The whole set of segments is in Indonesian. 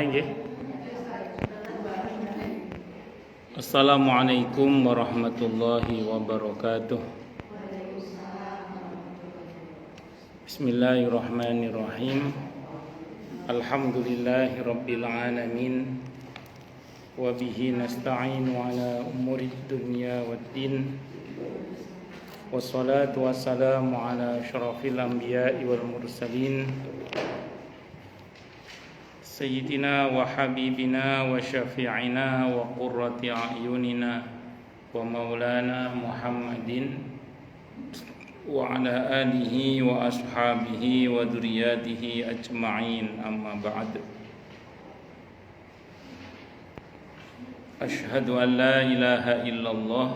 mulai nggih. Assalamualaikum warahmatullahi wabarakatuh. Bismillahirrahmanirrahim. Alhamdulillahi rabbil alamin. Wa bihi nasta'inu ala umurid dunya waddin. Wassalatu wassalamu ala asyrafil anbiya'i wal mursalin. Sayyidina wa habibina wa syafi'ina wa qurrati a'yunina wa maulana Muhammadin wa ala alihi wa ashabihi wa dzurriyyatihi ajma'in, amma ba'd. Asyhadu an la ilaha illallah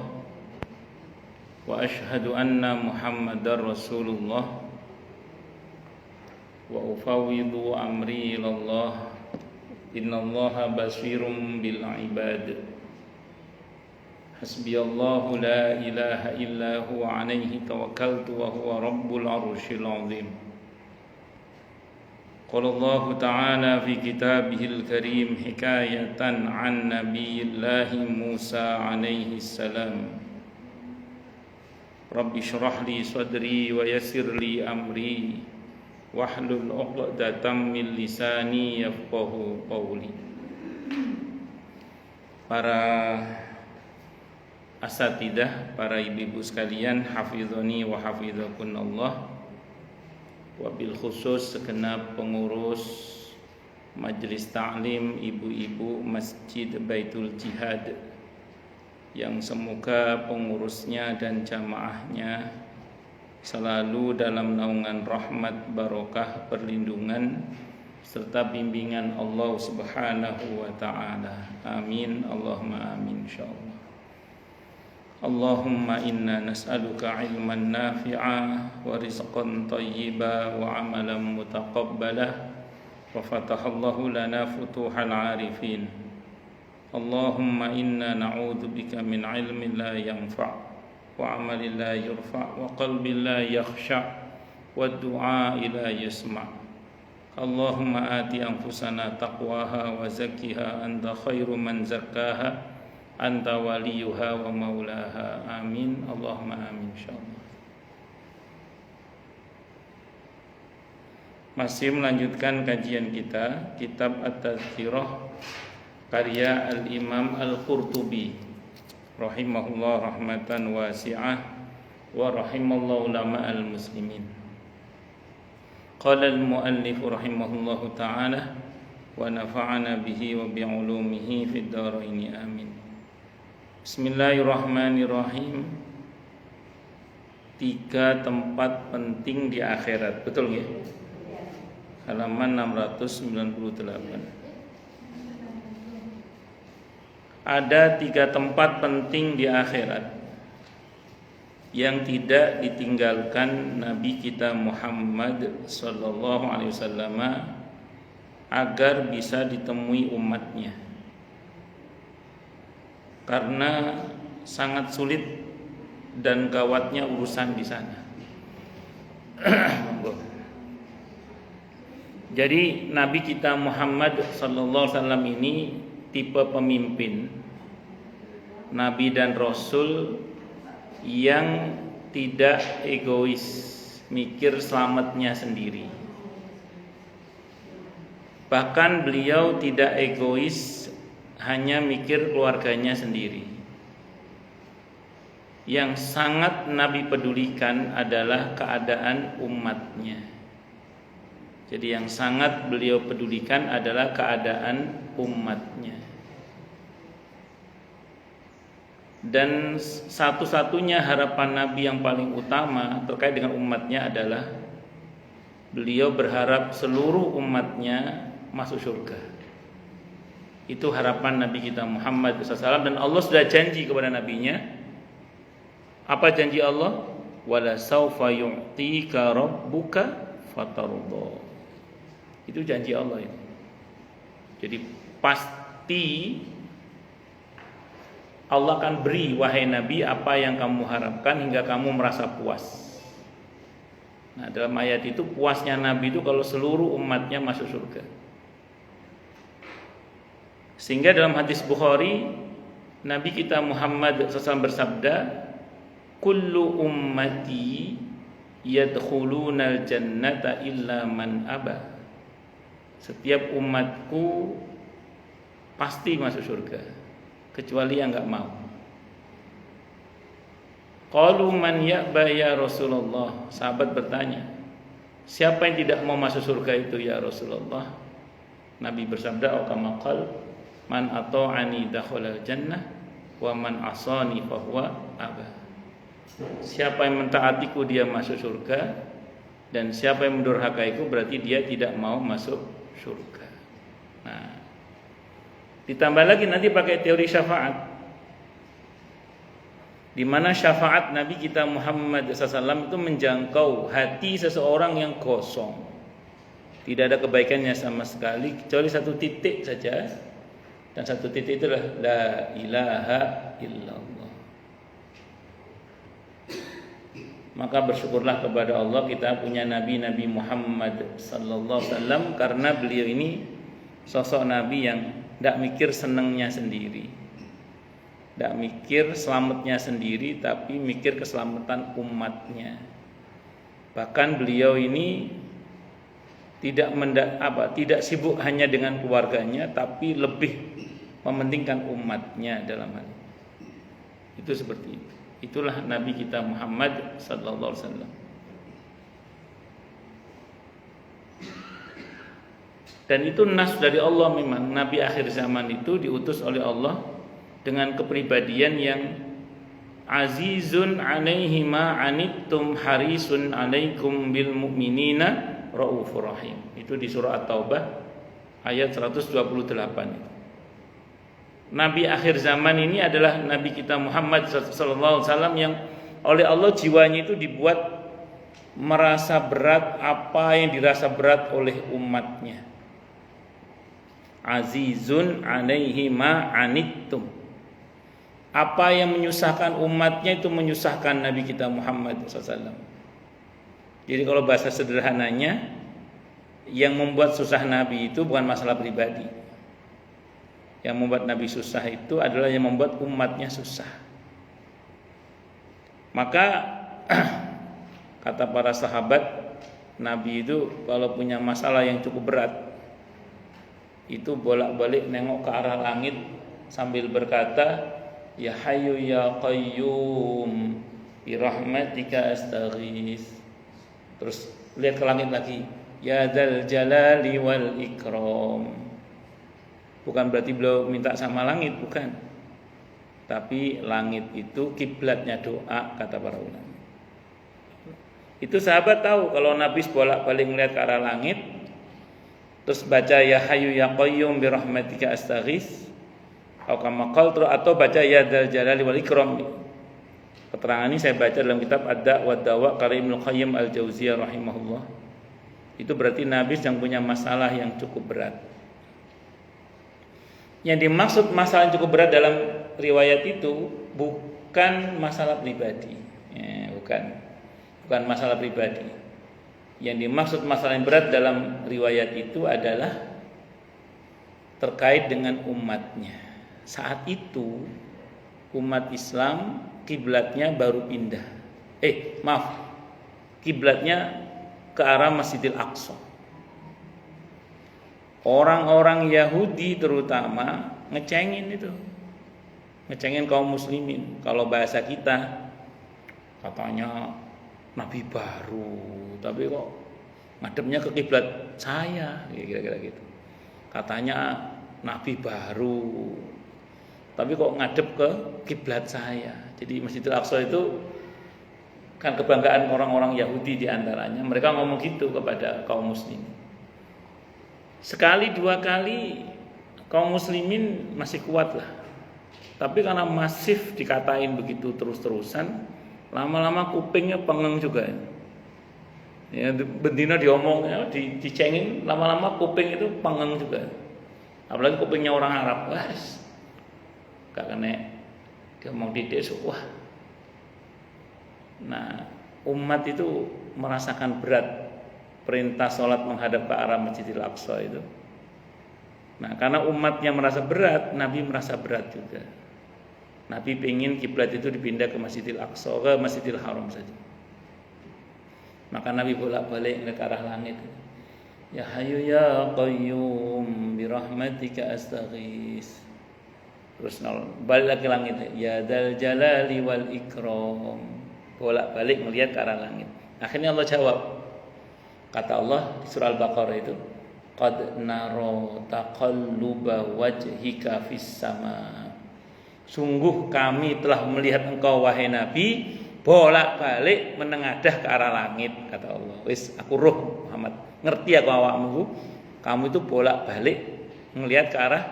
wa asyhadu anna Muhammadar Rasulullah wa ufawwidu amri ilallah innallaha basirum bil ibad. Hasbiyallahu la ilaha illa huwa alaihi tawakkaltu wa huwa rabbul arsyil azim. Qala Allah ta'ala fi kitabihil karim hikayatan an nabiyillahi Musa alaihi salam. Rabbi shrah li sadri wa yassir li amri wahlul 'uqdatam min lisani yafqahu qawli. Para asatidah, para ibu-ibu sekalian, hafizani wa hafizakunallah. Wabil khusus segenap pengurus Majelis Ta'lim ibu-ibu Masjid Baitul Jihad, yang semoga pengurusnya dan jamaahnya selalu dalam naungan rahmat, barokah, perlindungan serta bimbingan Allah Subhanahu wa ta'ala. Amin, Allahumma amin, insyaallah. Allahumma inna nas'aluka ilman nafi'a wa rizqan thayyiba wa amalan mutaqabbalah wa fatahallahu lana futuhal arifin. Allahumma inna na'udzubika min ilmin la yanfa' wa amalin la yurfa' wa qalbin la yakhsha' wa du'a la yasma'. Allahumma ati anfusana taqwaha wa zakkiha anta khairu man zakkaha anta waliyuha wa maulaha. Amin, Allahumma amin, insyaallah. Masih melanjutkan kajian kita kitab At-Tadhkirah karya Al-Imam Al-Qurtubi rahimahullah rahmatan wasi'ah wa rahimallahu ulama al-muslimin. Qala al-muallif rahimahullahu ta'ala wa nafa'ana bihi wa bi'ulumihi fid dharain, amin. Bismillahirrahmanirrahim. 3 tempat penting di akhirat, betul nggih? Halaman 698. Ada 3 tempat penting di akhirat yang tidak ditinggalkan Nabi kita Muhammad sallallahu alaihi wasallam agar bisa ditemui umatnya, karena sangat sulit dan gawatnya urusan di sana. Jadi Nabi kita Muhammad sallallahu alaihi wasallam ini tipe pemimpin, nabi dan rasul yang tidak egois, mikir selamatnya sendiri. Bahkan beliau tidak egois hanya mikir keluarganya sendiri. Yang sangat Nabi pedulikan adalah keadaan umatnya. Jadi yang sangat beliau pedulikan adalah keadaan umatnya. Dan satu-satunya harapan Nabi yang paling utama terkait dengan umatnya adalah beliau berharap seluruh umatnya masuk surga. Itu harapan Nabi kita Muhammad SAW, dan Allah sudah janji kepada nabinya. Apa janji Allah? Wala saufa yu'tika rabbuka fatarda. Itu janji Allah itu. Jadi pasti Allah akan beri, wahai Nabi, apa yang kamu harapkan hingga kamu merasa puas. Nah, dalam ayat itu puasnya Nabi itu kalau seluruh umatnya masuk surga. Sehingga dalam hadis Bukhari, Nabi kita Muhammad SAW bersabda, kullu ummati yadkhulunal jannata illa man aba. Setiap umatku pasti masuk surga kecuali yang enggak mau. Qalu man ya'ba ya Rasulullah. Sahabat bertanya, siapa yang tidak mau masuk surga itu ya Rasulullah? Nabi bersabda, "O kama qal, man ata'ani dakhalal jannah wa man asani fahuwa aba." Siapa yang mentaatiku dia masuk surga, dan siapa yang mendurhakaiku berarti dia tidak mau masuk surga. Nah, ditambah lagi nanti pakai teori syafaat, di mana syafaat Nabi kita Muhammad SAW itu menjangkau hati seseorang yang kosong, tidak ada kebaikannya sama sekali kecuali satu titik saja, dan satu titik itulah la ilaha illallah. Maka bersyukurlah kepada Allah kita punya Nabi Muhammad sallallahu alaihi wasallam, karena beliau ini sosok Nabi yang tidak mikir senangnya sendiri, tidak mikir selamatnya sendiri, tapi mikir keselamatan umatnya. Bahkan beliau ini tidak sibuk hanya dengan keluarganya, tapi lebih mementingkan umatnya dalam hal ini. Itu seperti itu. Itulah Nabi kita Muhammad sallallahu alaihi wasallam. Dan itu nas dari Allah, memang Nabi akhir zaman itu diutus oleh Allah dengan kepribadian yang azizun alaihi ma anittum harisun alaikum bil mu'minina raufur rahim. Itu di surah At-Taubah ayat 128. Nabi akhir zaman ini adalah Nabi kita Muhammad sallallahu alaihi wasallam yang oleh Allah jiwanya itu dibuat merasa berat apa yang dirasa berat oleh umatnya. Azizun alaihi ma anittum. Apa yang menyusahkan umatnya itu menyusahkan Nabi kita Muhammad SAW. Jadi kalau bahasa sederhananya, yang membuat susah Nabi itu bukan masalah pribadi. Yang membuat Nabi susah itu adalah yang membuat umatnya susah. Maka kata para sahabat, Nabi itu kalau punya masalah yang cukup berat, itu bolak-balik nengok ke arah langit sambil berkata, ya hayyu ya qayyum bi rahmatika astaghits. Terus lihat ke langit lagi, ya dzal jalali wal ikram. Bukan berarti beliau minta sama langit, bukan. Tapi langit itu kiblatnya doa, kata para ulama. Itu sahabat tahu kalau Nabi bolak-balik melihat ke arah langit, terus baca ya hayyu ya qayyum bi rahmatika astaghits, atau baca ya dzal jalali wal ikram. Keterangan ini saya baca dalam kitab Ad-Da' wa Dawa karya Ibnu Qayyim Al-Jauziyah rahimahullah. Itu berarti Nabi yang punya masalah yang cukup berat. Yang dimaksud masalah yang cukup berat dalam riwayat itu bukan masalah pribadi, ya, bukan masalah pribadi. Yang dimaksud masalah yang berat dalam riwayat itu adalah terkait dengan umatnya. Saat itu umat Islam kiblatnya baru pindah. Kiblatnya ke arah Masjidil Aqsa. Orang-orang Yahudi terutama ngecengin kaum muslimin. Kalau bahasa kita katanya nabi baru, tapi kok ngadepnya ke kiblat saya, kira-kira gitu. Katanya nabi baru, tapi kok ngadep ke kiblat saya. Jadi Masjidil Aqsa itu kan kebanggaan orang-orang Yahudi diantaranya. Mereka ngomong gitu kepada kaum muslimin. Sekali dua kali kaum muslimin masih kuat lah, tapi karena masif dikatain begitu terus-terusan, lama-lama kupingnya pengeng juga. Ya, bendina diomong, ya, dicengin, lama-lama kuping itu pengeng juga. Apalagi kupingnya orang Arab, gak kena dia mau didik wah. Nah, umat itu merasakan berat perintah sholat menghadap ke arah Masjidil Aqsa itu. Nah, karena umatnya merasa berat, Nabi merasa berat juga. Nabi pengen kiblat itu dipindah ke Masjidil Aqsa, ke Masjidil Haram saja. Maka Nabi bolak-balik ke arah langit. Ya Hayyu ya Qayyum bi rahmatika astaghis. Terus balik lagi ke langit. Ya Dzal Jalali wal Ikram. Bolak-balik melihat ke arah langit. Akhirnya Allah jawab. Kata Allah di surah Al-Baqarah itu, qad naro taqalluba wajhika fis sama. Sungguh kami telah melihat engkau wahai Nabi bolak-balik menengadah ke arah langit, kata Allah. Wis aku roh Muhammad, ngerti aku awakmu, kamu itu bolak-balik melihat ke arah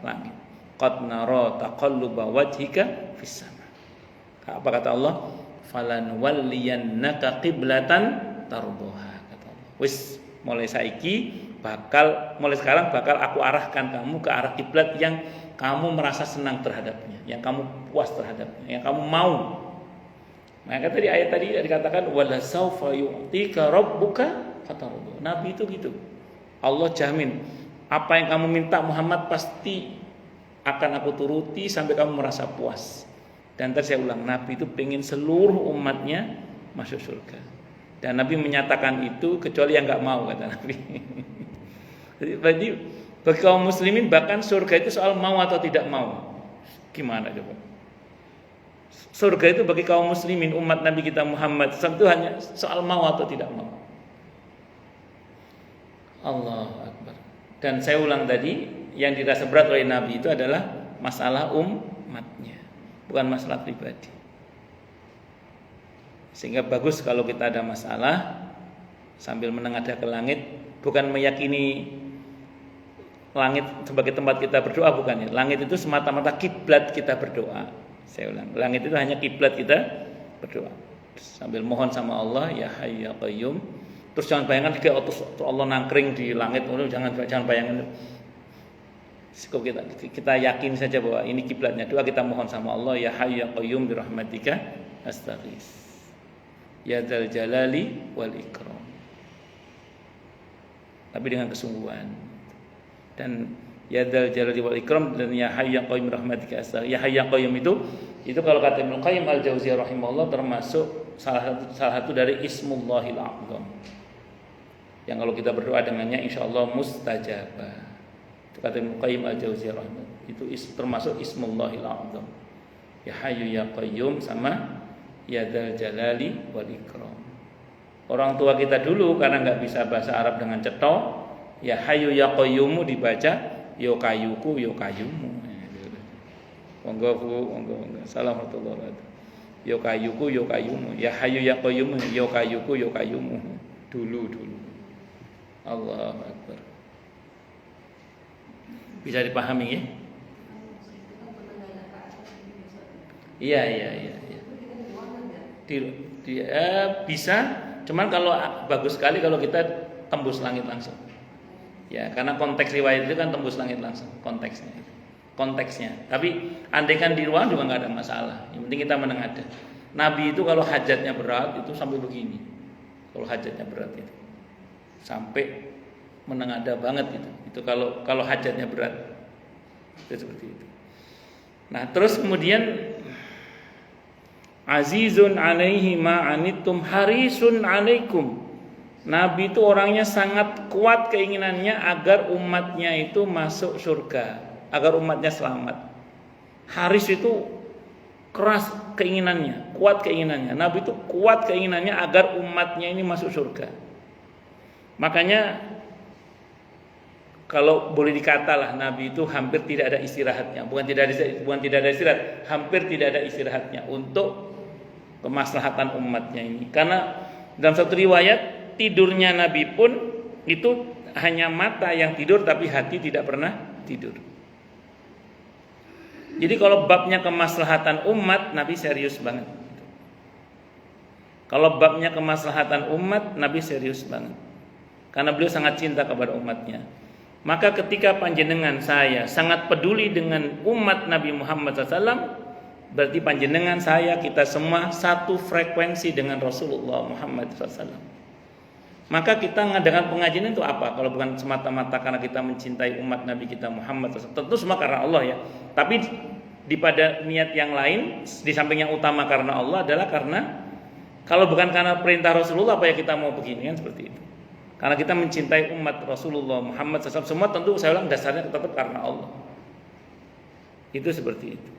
langit. Qad naro taqalluba wajhika fis sama. Apa kata Allah? Falan walliyannaka qiblatan tardoha, kata Allah. Wis mulai sekarang bakal aku arahkan kamu ke arah kiblat yang kamu merasa senang terhadapnya, yang kamu puas terhadapnya, yang kamu mau. Maka tadi ayat tadi dikatakan wala saufa yu'tika rabbuka fatardu. Nabi itu gitu. Allah jamin apa yang kamu minta Muhammad pasti akan aku turuti sampai kamu merasa puas. Dan tadi saya ulang, Nabi itu pengen seluruh umatnya masuk surga. Dan Nabi menyatakan itu kecuali yang enggak mau, kata Nabi. Jadi bagi kaum muslimin bahkan surga itu soal mau atau tidak mau. Gimana coba? Surga itu bagi kaum muslimin umat Nabi kita Muhammad itu hanya soal mau atau tidak mau. Allahu Akbar. Dan saya ulang tadi, yang dirasa berat oleh Nabi itu adalah masalah umatnya, bukan masalah pribadi. Sehingga bagus kalau kita ada masalah sambil menengadah ke langit, bukan meyakini langit sebagai tempat kita berdoa, bukan ya. Langit itu semata-mata kiblat kita berdoa. Saya ulang, langit itu hanya kiblat kita berdoa. Sambil mohon sama Allah, ya Hayyu ya Qayyum. Terus jangan bayangkan Allah nangkring di langit, jangan bayangkan. Cukup kita yakin saja bahwa ini kiblatnya. Doa kita mohon sama Allah, ya Hayyu ya Qayyum bi rahmatika astaghis. Ya Dzal Jalali wal Ikram. Tapi dengan kesungguhan. Dan ya Dzal Jalali wal Ikram dan ya Hayyu ya Qayyum bi rahmatika astaghis. Ya Hayyu ya Qayyum itu kalau kata Ibnu Qayyim Al-Jauziyah rahimahullah termasuk salah satu dari Ismullahil A'zam. Yang kalau kita berdoa dengannya insyaallah mustajabah. Itu kata Ibnu Qayyim Al-Jauziyah rahimahullah. Itu termasuk Ismullahil A'zam. Ya Hayyu ya Qayyum sama ya Dzal Jalali wal Ikram. Orang tua kita dulu karena enggak bisa bahasa Arab dengan cetha, ya Hayyu ya Qayyum dibaca yo kayuku yo kayumu. Monggo Bu, monggo. Assalamualaikum warahmatullahi wabarakatuh. Yo kayuku yo kayumu. Ya Hayyu ya Qayyum yo kayuku yo kayumu. Dulu. Allahu Akbar. Bisa dipahami ya? Iya. Bisa, cuman kalau bagus sekali kalau kita tembus langit langsung. Ya, karena konteks riwayat itu kan tembus langit langsung konteksnya. Tapi andaikan di ruang juga nggak ada masalah. Yang penting kita menengadah. Nabi itu kalau hajatnya berat itu sampai begini. Kalau hajatnya berat itu sampai menengadah banget itu. Itu kalau hajatnya berat itu seperti itu. Nah, terus kemudian azizun alaihi ma anittum harisun alaikum. Nabi itu orangnya sangat kuat keinginannya agar umatnya itu masuk surga, agar umatnya selamat. Haris itu keras keinginannya, kuat keinginannya. Nabi itu kuat keinginannya agar umatnya ini masuk surga. Makanya kalau boleh dikatalah Nabi itu hampir tidak ada istirahatnya, bukan tidak ada istirahat, hampir tidak ada istirahatnya untuk kemaslahatan umatnya ini. Karena dalam satu riwayat tidurnya Nabi pun itu hanya mata yang tidur tapi hati tidak pernah tidur. Jadi kalau babnya kemaslahatan umat, Nabi serius banget. Kalau babnya kemaslahatan umat, Nabi serius banget. Karena beliau sangat cinta kepada umatnya. Maka ketika panjenengan saya sangat peduli dengan umat Nabi Muhammad SAW, berarti panjenengan saya kita semua satu frekuensi dengan Rasulullah Muhammad SAW. Maka kita mengadakan pengajian itu apa? Kalau bukan semata-mata karena kita mencintai umat Nabi kita Muhammad SAW. Tentu semua karena Allah ya. Tapi di pada niat yang lain, di samping yang utama karena Allah adalah karena kalau bukan karena perintah Rasulullah apa ya kita mau begini kan seperti itu. Karena kita mencintai umat Rasulullah Muhammad SAW. Semua tentu saya ulang dasarnya tetap karena Allah. Itu seperti itu.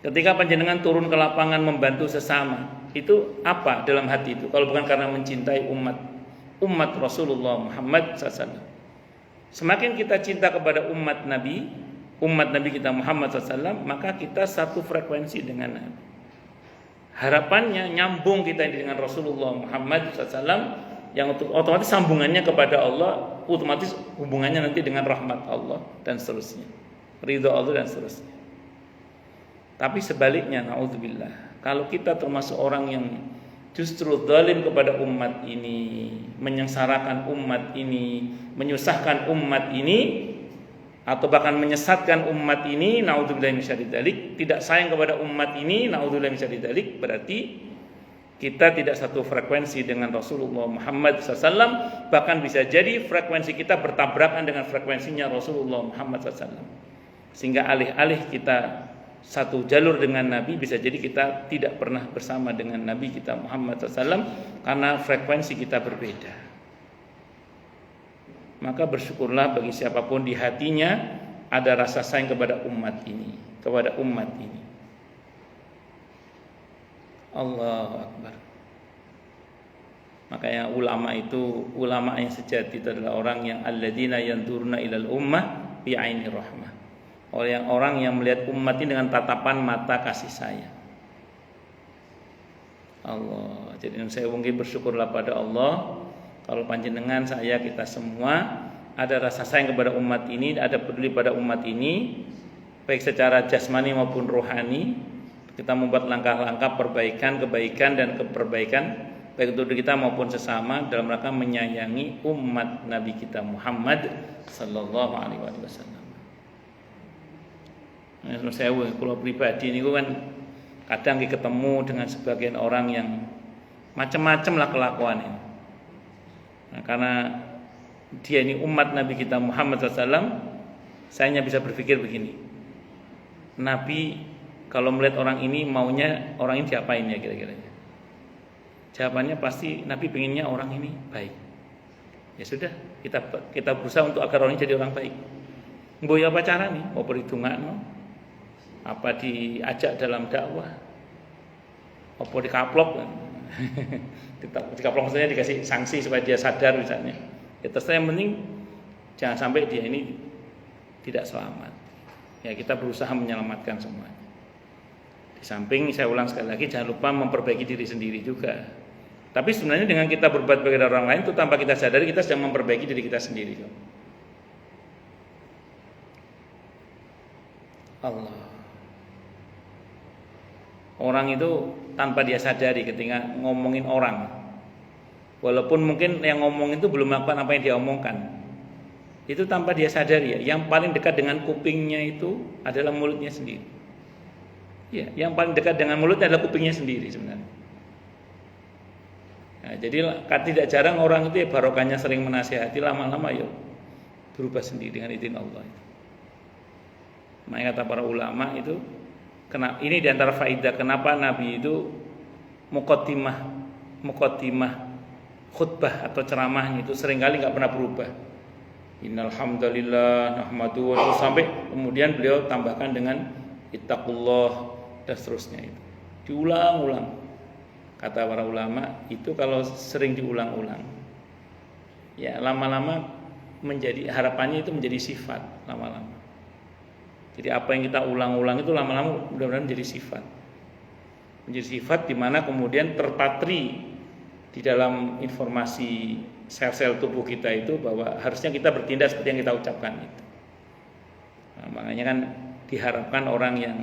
Ketika panjenengan turun ke lapangan membantu sesama, itu apa dalam hati itu? Kalau bukan karena mencintai umat Rasulullah Muhammad SAW. Semakin kita cinta kepada umat Nabi kita Muhammad SAW, maka kita satu frekuensi dengan Nabi. Harapannya nyambung kita dengan Rasulullah Muhammad SAW, yang otomatis sambungannya kepada Allah, otomatis hubungannya nanti dengan rahmat Allah dan seterusnya, ridho Allah dan seterusnya. Tapi sebaliknya, naudzubillah, kalau kita termasuk orang yang justru zalim kepada umat ini, menyengsarakan umat ini, menyusahkan umat ini, atau bahkan menyesatkan umat ini, naudzubillah min syarri dzalik, tidak sayang kepada umat ini, naudzubillah min syarri dzalik, berarti kita tidak satu frekuensi dengan Rasulullah Muhammad SAW. Bahkan bisa jadi frekuensi kita bertabrakan dengan frekuensinya Rasulullah Muhammad SAW, sehingga alih-alih kita satu jalur dengan Nabi, bisa jadi kita tidak pernah bersama dengan Nabi kita Muhammad SAW karena frekuensi kita berbeda. Maka bersyukurlah bagi siapapun di hatinya ada rasa sayang kepada umat ini, Allahu Akbar. Makanya ulama yang sejati itu adalah orang yang alladzina yanzuruna ilal ummah bi aini rahmah. Orang yang melihat umat ini dengan tatapan mata kasih sayang. Allah. Jadi saya mungkin bersyukurlah pada Allah kalau panjenengan, saya, kita semua ada rasa sayang kepada umat ini, ada peduli pada umat ini, baik secara jasmani maupun rohani. Kita membuat langkah-langkah perbaikan, kebaikan dan keperbaikan baik untuk diri kita maupun sesama dalam rangka menyayangi umat Nabi kita Muhammad sallallahu alaihi wasallam. Saya kalau pribadi ini kan kadang ketemu dengan sebagian orang yang macam-macam lah kelakuannya. Nah, karena dia ini umat Nabi kita Muhammad SAW, saya hanya bisa berpikir begini. Nabi kalau melihat orang ini maunya orang ini diapain ya kira-kira? Jawabannya pasti Nabi pengennya orang ini baik. Ya sudah, kita berusaha untuk agar orang ini jadi orang baik. Mbok apa cara nih? Mau perhitungan? Apa diajak dalam dakwah? Apa dikaplok? Dikaplok maksudnya dikasih sanksi supaya dia sadar misalnya. Ya terserah, yang penting jangan sampai dia ini tidak selamat. Ya kita berusaha menyelamatkan semuanya. Di samping saya ulang sekali lagi, jangan lupa memperbaiki diri sendiri juga. Tapi sebenarnya dengan kita berbuat baik kepada orang lain itu tanpa kita sadari kita sedang memperbaiki diri kita sendiri. Allah. Orang itu tanpa dia sadari ketika ngomongin orang, walaupun mungkin yang ngomong itu belum melakukan apa yang dia omongkan, itu tanpa dia sadari ya, yang paling dekat dengan kupingnya itu adalah mulutnya sendiri. Ya, yang paling dekat dengan mulutnya adalah kupingnya sendiri sebenarnya. Nah, jadi tidak jarang orang itu ya barokahnya sering menasihati, lama-lama ya berubah sendiri dengan izin Allah. Makanya kata para ulama itu, ini diantara faidah kenapa Nabi itu muqaddimah khutbah atau ceramahnya itu seringkali nggak pernah berubah. Innal hamdalillah nahmadu wa sampai kemudian beliau tambahkan dengan ittaqullah dan seterusnya itu. Diulang-ulang. Kata para ulama itu kalau sering diulang-ulang, ya lama-lama menjadi harapannya itu menjadi sifat lama-lama. Jadi apa yang kita ulang-ulang itu lama-lama mudah-mudahan menjadi sifat. Menjadi sifat di mana kemudian terpatri di dalam informasi sel-sel tubuh kita itu bahwa harusnya kita bertindak seperti yang kita ucapkan itu. Nah, makanya kan diharapkan orang yang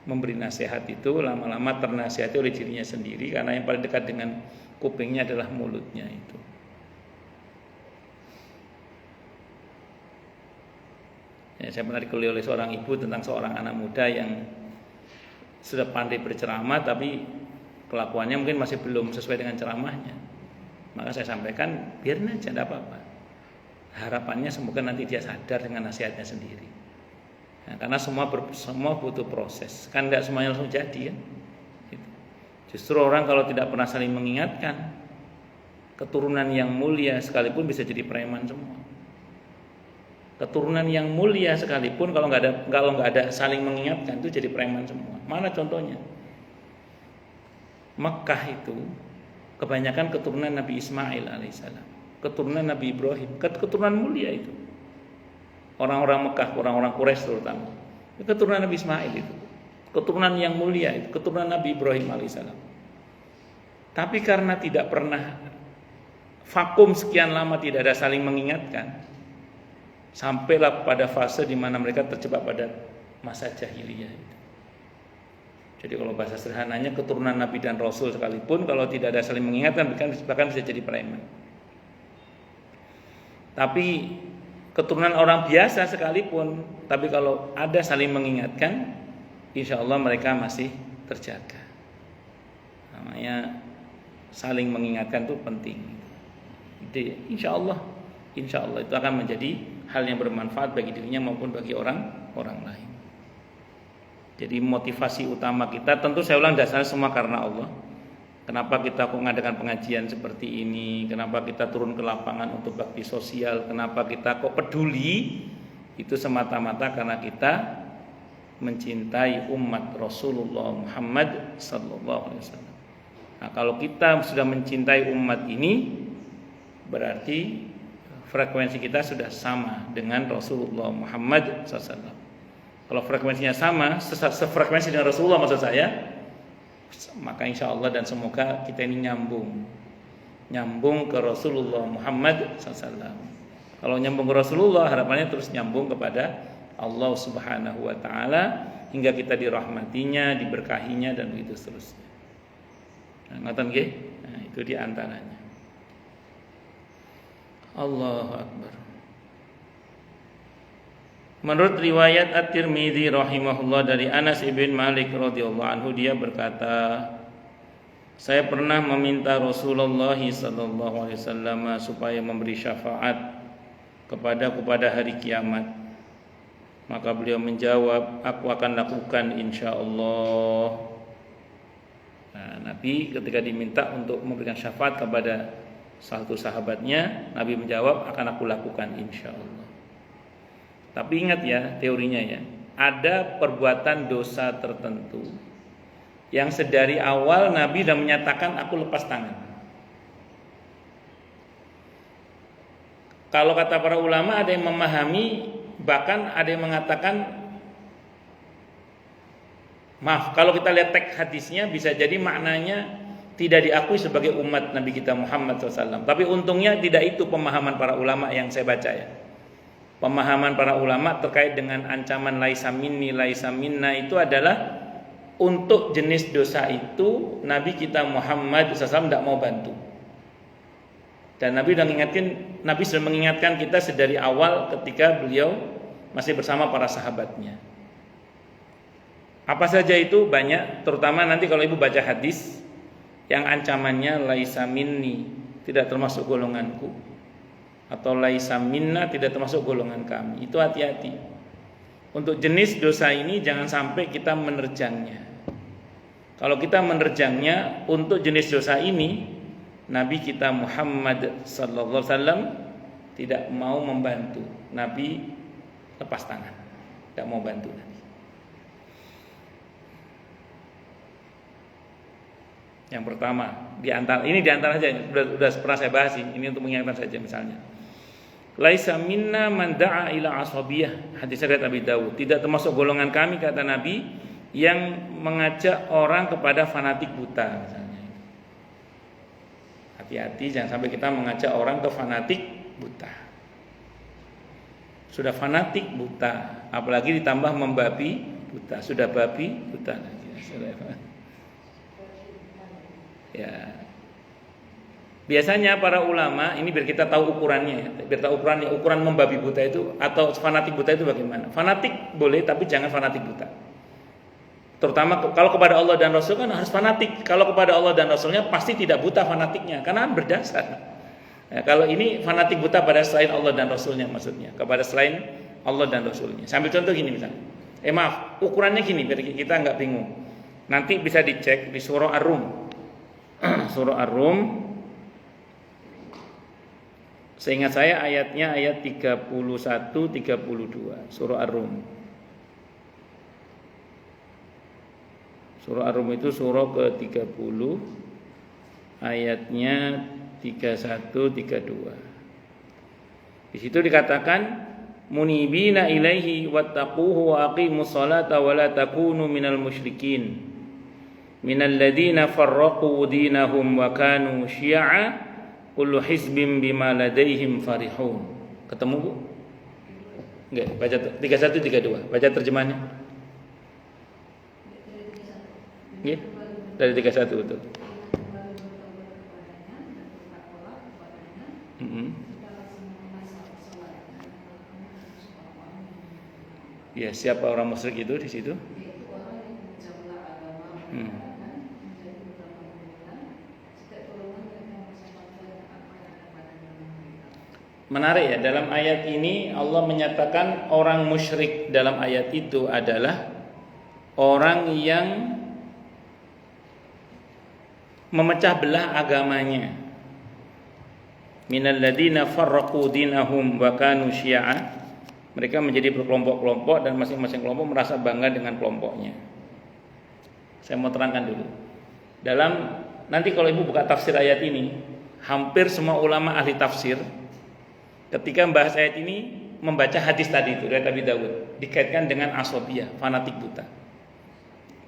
memberi nasihat itu lama-lama ternasihati oleh dirinya sendiri, karena yang paling dekat dengan kupingnya adalah mulutnya itu. Ya, saya pernah dikuliah oleh seorang ibu tentang seorang anak muda yang sudah pandai berceramah tapi kelakuannya mungkin masih belum sesuai dengan ceramahnya. Maka saya sampaikan, biarin aja, tidak apa-apa. Harapannya semoga nanti dia sadar dengan nasihatnya sendiri. Nah, karena semua butuh proses. Kan tidak semuanya langsung jadi kan. Gitu. Justru orang kalau tidak pernah saling mengingatkan, keturunan yang mulia sekalipun bisa jadi preman semua. Keturunan yang mulia sekalipun kalau nggak ada saling mengingatkan itu jadi preman semua. Mana contohnya? Mekah itu kebanyakan keturunan Nabi Ismail alaihissalam, keturunan Nabi Ibrahim, keturunan mulia itu. Orang-orang Mekah, orang-orang Quraisy terutama, keturunan Nabi Ismail itu, keturunan yang mulia itu, keturunan Nabi Ibrahim alaihissalam. Tapi karena tidak pernah vakum sekian lama tidak ada saling mengingatkan, sampailah pada fase di mana mereka terjebak pada masa jahiliyah itu. Jadi kalau bahasa sederhananya keturunan Nabi dan Rasul sekalipun kalau tidak ada saling mengingatkan bahkan bisa jadi preman. Tapi keturunan orang biasa sekalipun, tapi kalau ada saling mengingatkan, insya Allah mereka masih terjaga. Namanya saling mengingatkan itu penting. Jadi insya Allah itu akan menjadi hal yang bermanfaat bagi dirinya maupun bagi orang lain. Jadi motivasi utama kita, tentu saya ulang, dasarnya semua karena Allah. Kenapa kita kok mengadakan pengajian seperti ini? Kenapa kita turun ke lapangan untuk bakti sosial? Kenapa kita kok peduli? Itu semata-mata karena kita mencintai umat Rasulullah Muhammad sallallahu alaihi wasallam. Nah, kalau kita sudah mencintai umat ini, berarti frekuensi kita sudah sama dengan Rasulullah Muhammad sallallahu alaihi wasallam. Kalau frekuensinya sama, sefrekuensi dengan Rasulullah maksud saya, maka insya Allah dan semoga kita ini nyambung ke Rasulullah Muhammad SAW. Kalau nyambung ke Rasulullah, harapannya terus nyambung kepada Allah Subhanahu Wa Taala hingga kita dirahmatinya, diberkahinya dan begitu seterusnya. Nah, itu diantaranya. Allahu Akbar. Menurut riwayat At-Tirmidzi rahimahullah dari Anas ibn Malik radhiyallahu anhu, dia berkata, saya pernah meminta Rasulullah sallallahu alaihi wasallam supaya memberi syafaat kepadaku pada hari kiamat. Maka beliau menjawab, aku akan lakukan insyaallah. Nah, Nabi ketika diminta untuk memberikan syafaat kepada satu sahabatnya, Nabi menjawab, akan aku lakukan insyaallah. Tapi ingat ya teorinya ya, ada perbuatan dosa tertentu yang sedari awal Nabi sudah menyatakan aku lepas tangan. Kalau kata para ulama ada yang memahami, bahkan ada yang mengatakan, maaf, kalau kita lihat teks hadisnya bisa jadi maknanya tidak diakui sebagai umat Nabi kita Muhammad SAW. Tapi untungnya tidak itu pemahaman para ulama yang saya baca ya. Pemahaman para ulama terkait dengan ancaman laisa minni laisa minna itu adalah untuk jenis dosa itu Nabi kita Muhammad SAW tidak mau bantu. Dan Nabi sudah mengingatkan kita sedari awal ketika beliau masih bersama para sahabatnya. Apa saja itu banyak, terutama nanti kalau ibu baca hadis yang ancamannya laisa minni, tidak termasuk golonganku, atau laisa minna, tidak termasuk golongan kami. Itu hati-hati. Untuk jenis dosa ini jangan sampai kita menerjangnya. Kalau kita menerjangnya untuk jenis dosa ini, Nabi kita Muhammad sallallahu alaihi wasallam tidak mau membantu. Nabi lepas tangan, tidak mau bantu Nabi. Yang pertama, ini di antara saja, sudah pernah saya bahas ini untuk mengingatkan saja misalnya. Laisa minna man da'a ila ashabiyah, hadis riwayat Abi Dawud. Tidak termasuk golongan kami, kata Nabi, yang mengajak orang kepada fanatik buta misalnya. Hati-hati jangan sampai kita mengajak orang ke fanatik buta. Sudah fanatik buta, apalagi ditambah membabi buta. Sudah babi buta lagi. Ya. Biasanya para ulama ini biar kita tahu ukurannya ya, biar tahu ukuran membabi buta itu atau fanatik buta itu bagaimana. Fanatik boleh tapi jangan fanatik buta. Terutama kalau kepada Allah dan Rasul kan harus fanatik. Kalau kepada Allah dan Rasulnya pasti tidak buta fanatiknya, karena berdasar. Ya, kalau ini fanatik buta pada selain Allah dan Rasulnya, maksudnya kepada selain Allah dan Rasulnya. Sambil contoh gini misalnya, maaf, ukurannya gini biar kita nggak bingung. Nanti bisa dicek di surah Ar-Rum. Surah Ar-Rum, seingat saya ayatnya ayat 31-32. Surah Ar-Rum. Surah Ar-Rum itu surah ke-30, ayatnya 31-32. Di situ dikatakan munibina ilaihi wattaquhu wa aqimus salata wa la takunu minal musyrikin minal ladzina farraqu dinahum wa kanu syi'a kullu hizbin bima ladaihim farihun. Ketemu Bu? Enggak, baca 31 32. Baca terjemahannya. Nggih. Dari 31 betul. Ya, siapa orang musyrik itu di situ? Menarik ya, dalam ayat ini Allah menyatakan orang musyrik dalam ayat itu adalah orang yang memecah belah agamanya. Minal ladzina farraqu dinahum wa kanu syi'a. Mereka menjadi berkelompok-kelompok dan masing-masing kelompok merasa bangga dengan kelompoknya. Saya mau terangkan dulu. Dalam nanti kalau Ibu buka tafsir ayat ini, hampir semua ulama ahli tafsir ketika membahas ayat ini membaca hadis tadi itu dari Nabi Daud dikaitkan dengan asobiyah, fanatik buta.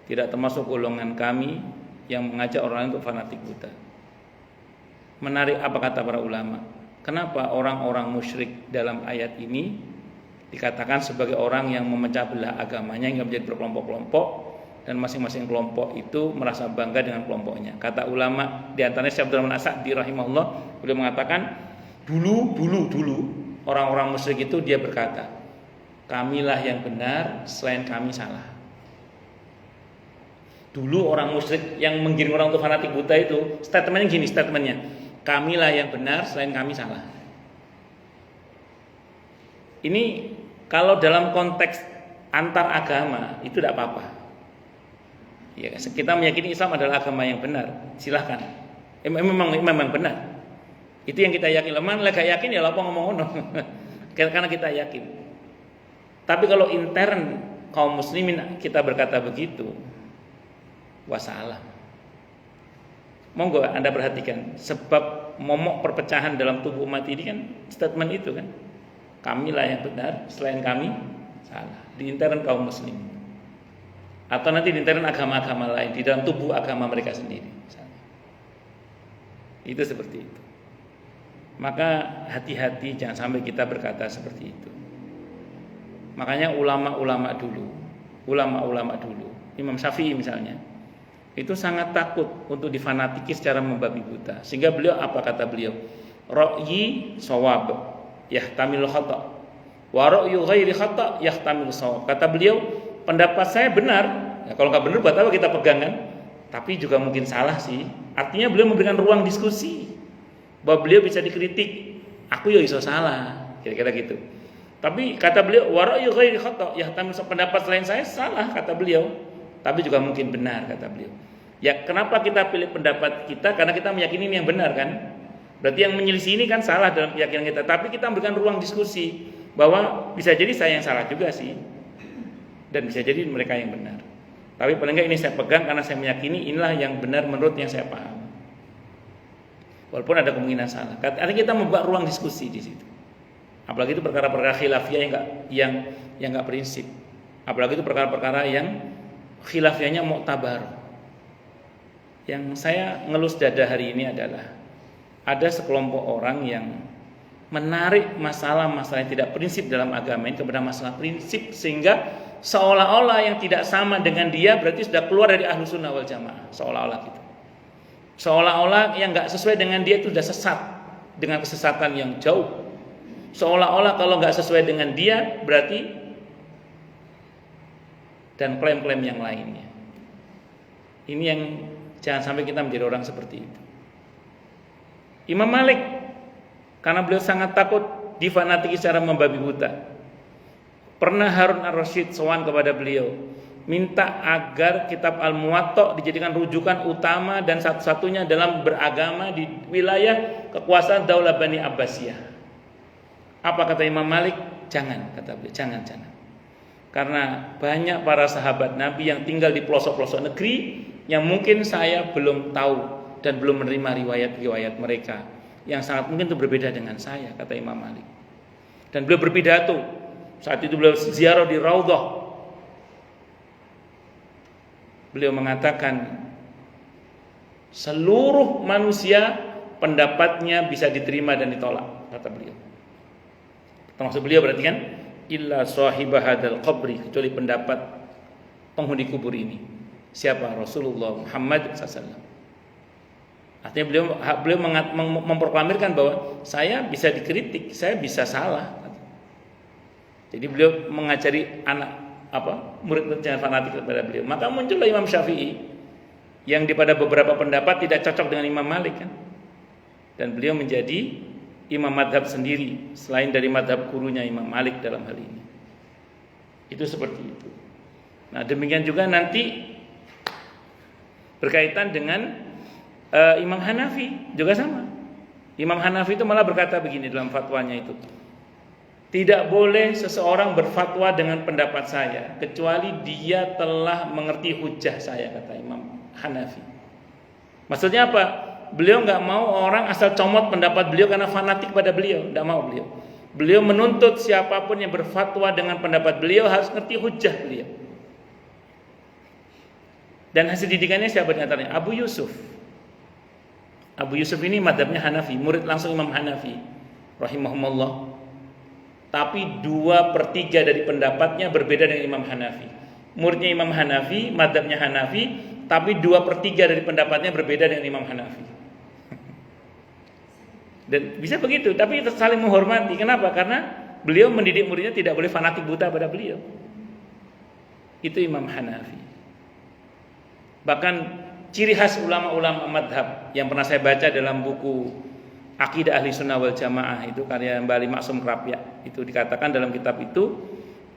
Tidak termasuk golongan kami yang mengajak orang untuk fanatik buta. Menarik apa kata para ulama? Kenapa orang-orang musyrik dalam ayat ini dikatakan sebagai orang yang memecah belah agamanya hingga menjadi berkelompok-kelompok dan masing-masing kelompok itu merasa bangga dengan kelompoknya. Kata ulama di antaranya Syekh Abdurrahman As-Sa'di rahimahullah, beliau mengatakan dulu orang-orang musyrik itu dia berkata, kamilah yang benar, selain kami salah. Dulu orang musyrik yang menggiring orang untuk fanatik buta itu statementnya gini, kamilah yang benar, selain kami salah. Ini kalau dalam konteks antar agama itu tidak apa-apa. Ya, kita meyakini Islam adalah agama yang benar, silahkan. Memang benar. Itu yang kita yakin. Lemah gak yakin ya apa ngomong ono. Karena kita yakin. Tapi kalau intern kaum muslimin kita berkata begitu, wassalam. Monggo Anda perhatikan, sebab momok perpecahan dalam tubuh umat ini kan statement itu kan. Kamilah yang benar, selain kami salah. Di intern kaum muslim. Atau nanti di intern agama-agama lain, di dalam tubuh agama mereka sendiri. Itu seperti itu. Maka hati-hati jangan sampai kita berkata seperti itu. Makanya ulama-ulama dulu, Imam Syafi'i misalnya, itu sangat takut untuk difanatiki secara membabi buta. Sehingga beliau apa kata beliau? Ra'yi shawab yahtamil khata wa ra'yu ghairi khata yahtamil shawab. Kata beliau, pendapat saya benar. Ya, kalau nggak benar buat apa kita pegang kan? Tapi juga mungkin salah sih. Artinya beliau memberikan ruang diskusi. Bahwa beliau bisa dikritik. Aku ya iso salah, kira-kira gitu. Tapi kata beliau, wa ra'yu ghairi khata yahtamil shawab. Pendapat selain saya salah kata beliau. Tapi juga mungkin benar kata beliau. Ya kenapa kita pilih pendapat kita? Karena kita meyakini ini yang benar kan. Berarti yang menyelisih ini kan salah dalam keyakinan kita. Tapi kita memberikan ruang diskusi bahwa bisa jadi saya yang salah juga sih, dan bisa jadi mereka yang benar. Tapi paling enggak ini saya pegang karena saya meyakini inilah yang benar menurut yang saya paham. Walaupun ada kemungkinan salah. Artinya kita membuat ruang diskusi di situ. Apalagi itu perkara-perkara khilafiyah yang enggak prinsip. Apalagi itu perkara-perkara yang khilafiyahnya mu'tabar. Yang saya ngelus dada hari ini adalah ada sekelompok orang yang menarik masalah-masalah yang tidak prinsip dalam agama ini kepada masalah prinsip, sehingga seolah-olah yang tidak sama dengan dia berarti sudah keluar dari Ahlus Sunnah wal Jamaah, seolah-olah gitu. Seolah-olah yang nggak sesuai dengan dia itu sudah sesat dengan kesesatan yang jauh. Seolah-olah kalau nggak sesuai dengan dia berarti, dan klaim-klaim yang lainnya. Ini yang jangan sampai kita menjadi orang seperti itu. Imam Malik, karena beliau sangat takut difanatiki secara membabi buta, pernah Harun ar-Rasyid sowan kepada beliau, minta agar kitab Al-Muwatta dijadikan rujukan utama dan satu-satunya dalam beragama di wilayah kekuasaan Daulah Bani Abbasiyah. Apa kata Imam Malik? Jangan, kata beliau, jangan. Karena banyak para sahabat Nabi yang tinggal di pelosok-pelosok negeri yang mungkin saya belum tahu dan belum menerima riwayat-riwayat mereka yang sangat mungkin itu berbeda dengan saya, kata Imam Malik. Dan beliau berpidato. Saat itu beliau ziarah di Raudhah. Beliau mengatakan seluruh manusia pendapatnya bisa diterima dan ditolak, kata beliau. Termasuk beliau berarti kan, illa sahibah hadzal qabri, kecuali pendapat penghuni kubur ini. Siapa? Rasulullah Muhammad SAW. Artinya beliau memproklamirkan bahwa saya bisa dikritik, saya bisa salah. Jadi beliau mengajari murid-murid jangan fanatik kepada beliau. Maka muncullah Imam Syafi'i yang pada beberapa pendapat tidak cocok dengan Imam Malik kan. Dan beliau menjadi imam madhab sendiri selain dari madhab gurunya Imam Malik dalam hal ini. Itu seperti itu. Nah, demikian juga nanti berkaitan dengan Imam Hanafi juga sama. Imam Hanafi itu malah berkata begini dalam fatwanya itu, tidak boleh seseorang berfatwa dengan pendapat saya kecuali dia telah mengerti hujah saya, kata Imam Hanafi. Maksudnya apa? Beliau nggak mau orang asal comot pendapat beliau karena fanatik pada beliau, nggak mau beliau. Beliau menuntut siapapun yang berfatwa dengan pendapat beliau harus ngerti hujah beliau. Dan hasil didikannya siapa di antaranya? Abu Yusuf. Abu Yusuf ini madhabnya Hanafi, murid langsung Imam Hanafi rahimahumullah. Tapi 2/3 dari pendapatnya berbeda dengan Imam Hanafi. Muridnya Imam Hanafi, madhabnya Hanafi, tapi 2/3 dari pendapatnya berbeda dengan Imam Hanafi. Dan bisa begitu, tapi saling menghormati. Kenapa? Karena beliau mendidik muridnya tidak boleh fanatik buta pada beliau. Itu Imam Hanafi. Bahkan ciri khas ulama-ulama madhab yang pernah saya baca dalam buku Aqidah Ahli Sunnah wal Jamaah, itu karya Mbak Ali Maksum Krapya, itu dikatakan dalam kitab itu,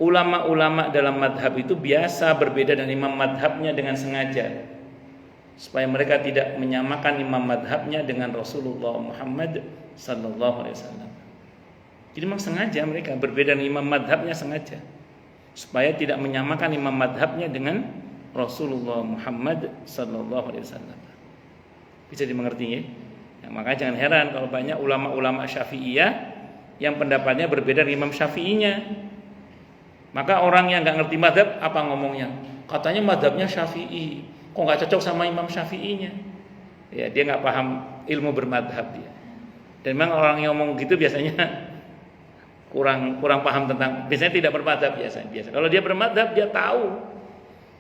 ulama-ulama dalam madhab itu biasa berbeda dengan imam madhabnya dengan sengaja, supaya mereka tidak menyamakan imam madhabnya dengan Rasulullah Muhammad Sallallahu Alaihi Wasallam. Jadi memang sengaja mereka berbeda dengan imam madhabnya, sengaja supaya tidak menyamakan imam madhabnya dengan Rasulullah Muhammad Sallallahu Alaihi Wasallam. Bisa dimengerti ya? Makanya jangan heran kalau banyak ulama-ulama Syafi'iyah yang pendapatnya berbeda dengan Imam Syafi'inya. Maka orang yang nggak ngerti madhab apa ngomongnya? Katanya madhabnya Syafi'i, kok nggak cocok sama Imam Syafi'inya? Ya, dia nggak paham ilmu bermadhab dia. Dan memang orang yang ngomong gitu biasanya kurang paham tentang, biasanya tidak bermadhab biasa. Kalau dia bermadhab dia tahu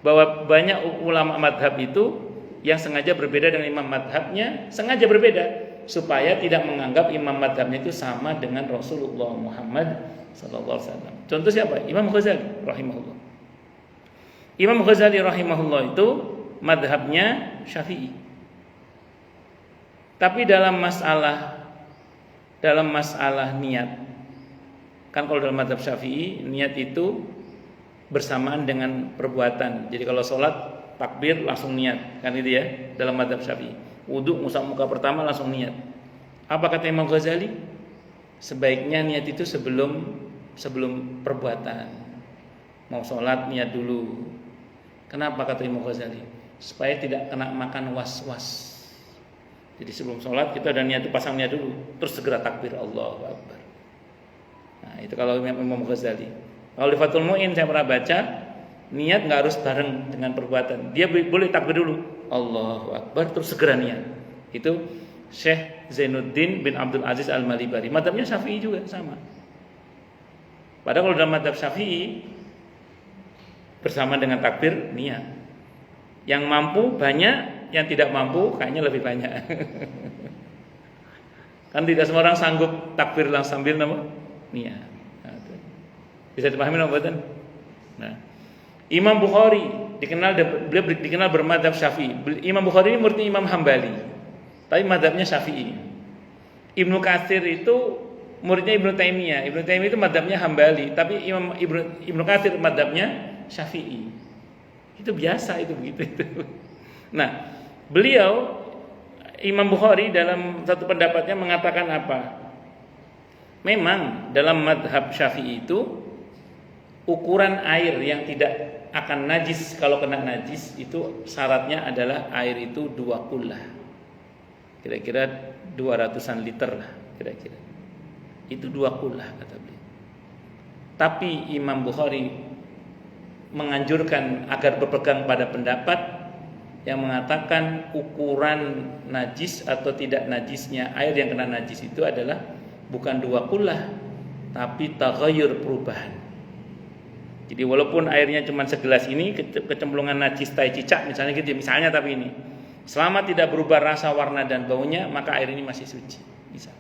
bahwa banyak ulama madhab itu yang sengaja berbeda dengan imam madhabnya, sengaja berbeda supaya tidak menganggap imam madhabnya itu sama dengan Rasulullah Muhammad SAW. Contoh siapa? Imam Ghazali rahimahullah. Imam Ghazali rahimahullah itu madhabnya Syafi'i. Tapi dalam masalah niat, kan kalau dalam madhab Syafi'i niat itu bersamaan dengan perbuatan. Jadi kalau sholat takbir langsung niat, kan itu ya dalam madhab Syafi'i. Wudu ngusap muka pertama langsung niat. Apa kata Imam Ghazali? Sebaiknya niat itu sebelum perbuatan. Mau sholat niat dulu. Kenapa kata Imam Ghazali? Supaya tidak kena makan was-was. Jadi sebelum sholat kita udah niat, pasang niat dulu, terus segera takbir Allahu Akbar. Nah itu kalau Imam Ghazali. Kalau di Fathul Mu'in saya pernah baca, niat nggak harus bareng dengan perbuatan. Dia boleh takbir dulu, Allahu Akbar, terus segera niat. Itu Syekh Zainuddin bin Abdul Aziz Al-Malibari. Madhabnya Syafi'i juga sama. Padahal kalau dalam madhab Syafi'i bersama dengan takbir niat. Yang mampu banyak, yang tidak mampu kayaknya lebih banyak. Kan tidak semua orang sanggup takbir langsung sambil niat. Bisa dipahami nggak buatan? Nah, Imam Bukhari beliau dikenal bermadzhab Syafi'i. Imam Bukhari ini muridnya Imam Hambali, tapi madzhabnya Syafi'i. Ibnu Katsir itu muridnya Ibnu Taimiyah. Ibnu Taimiyah itu madzhabnya Hambali, tapi Ibnu Katsir madzhabnya Syafi'i. Itu biasa itu begitu itu. Nah, beliau Imam Bukhari dalam satu pendapatnya mengatakan apa? Memang dalam madhab Syafi'i itu ukuran air yang tidak akan najis kalau kena najis itu syaratnya adalah air itu 2 kullah. Kira-kira 200-an liter lah kira-kira. Itu 2 kullah kata beliau. Tapi Imam Bukhari menganjurkan agar berpegang pada pendapat yang mengatakan ukuran najis atau tidak najisnya air yang kena najis itu adalah bukan 2 kullah tapi taghayyur, perubahan. Jadi walaupun airnya cuma segelas ini kecemplungan najis tai cicak misalnya gitu, misalnya, tapi ini selama tidak berubah rasa, warna dan baunya maka air ini masih suci. Bisa.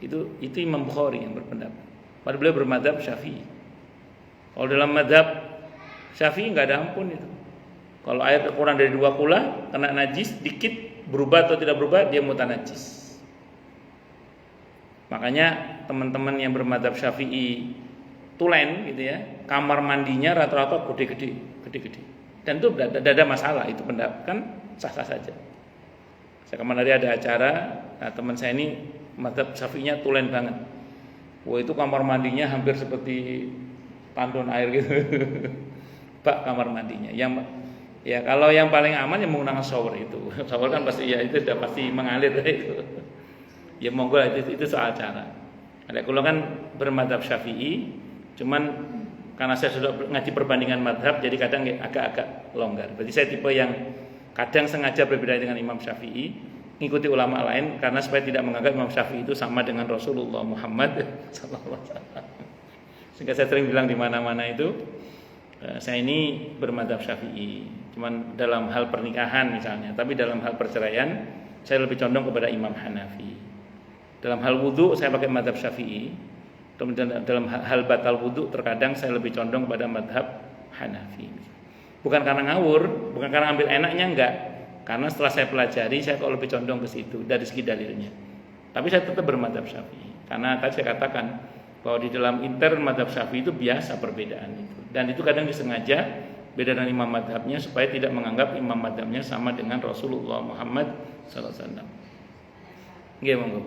Itu Imam Bukhari yang berpendapat. Padahal beliau bermadzhab Syafi'i. Kalau dalam madzhab Syafi'i enggak ada ampun itu. Kalau air kurang dari 2 kullah kena najis dikit, berubah atau tidak berubah dia mutanajis. Makanya teman-teman yang bermadzhab Syafi'i tulen gitu ya, kamar mandinya rata-rata gede-gede. Dan itu tidak ada masalah, itu pendapat kan sah-sah saja. Saya kemarin hari ada acara, nah teman saya ini madzhab Syafi'inya tulen banget. Wah, itu kamar mandinya hampir seperti tandon air gitu. Pak, kamar mandinya. Ya kalau yang paling aman ya menggunakan shower itu. Shower kan pasti ya itu sudah pasti mengalir itu. Ya monggo itu soal cara. Ada kalau kan bermadzhab Syafi'i, cuman karena saya sudah ngaji perbandingan madhab jadi kadang agak-agak longgar. Berarti saya tipe yang kadang sengaja berbeda dengan Imam Syafi'i, ngikuti ulama lain karena supaya tidak menganggap Imam Syafi'i itu sama dengan Rasulullah Muhammad sallallahu alaihi wasallam. Sehingga saya sering bilang di mana-mana itu saya ini bermadzhab Syafi'i, cuman dalam hal pernikahan misalnya, tapi dalam hal perceraian saya lebih condong kepada Imam Hanafi. Dalam hal wudu saya pakai madzhab Syafi'i. Kemudian dalam hal batal wudu terkadang saya lebih condong pada madhab Hanafi. Bukan karena ngawur, bukan karena ambil enaknya, enggak. Karena setelah saya pelajari saya kok lebih condong ke situ dari segi dalilnya. Tapi saya tetap bermadhab Syafi'i. Karena tadi saya katakan bahwa di dalam intern madhab Syafi'i itu biasa perbedaan itu. Dan itu kadang disengaja beda dengan imam madhabnya supaya tidak menganggap imam madhabnya sama dengan Rasulullah Muhammad sallallahu alaihi wasallam. Nggih, monggo.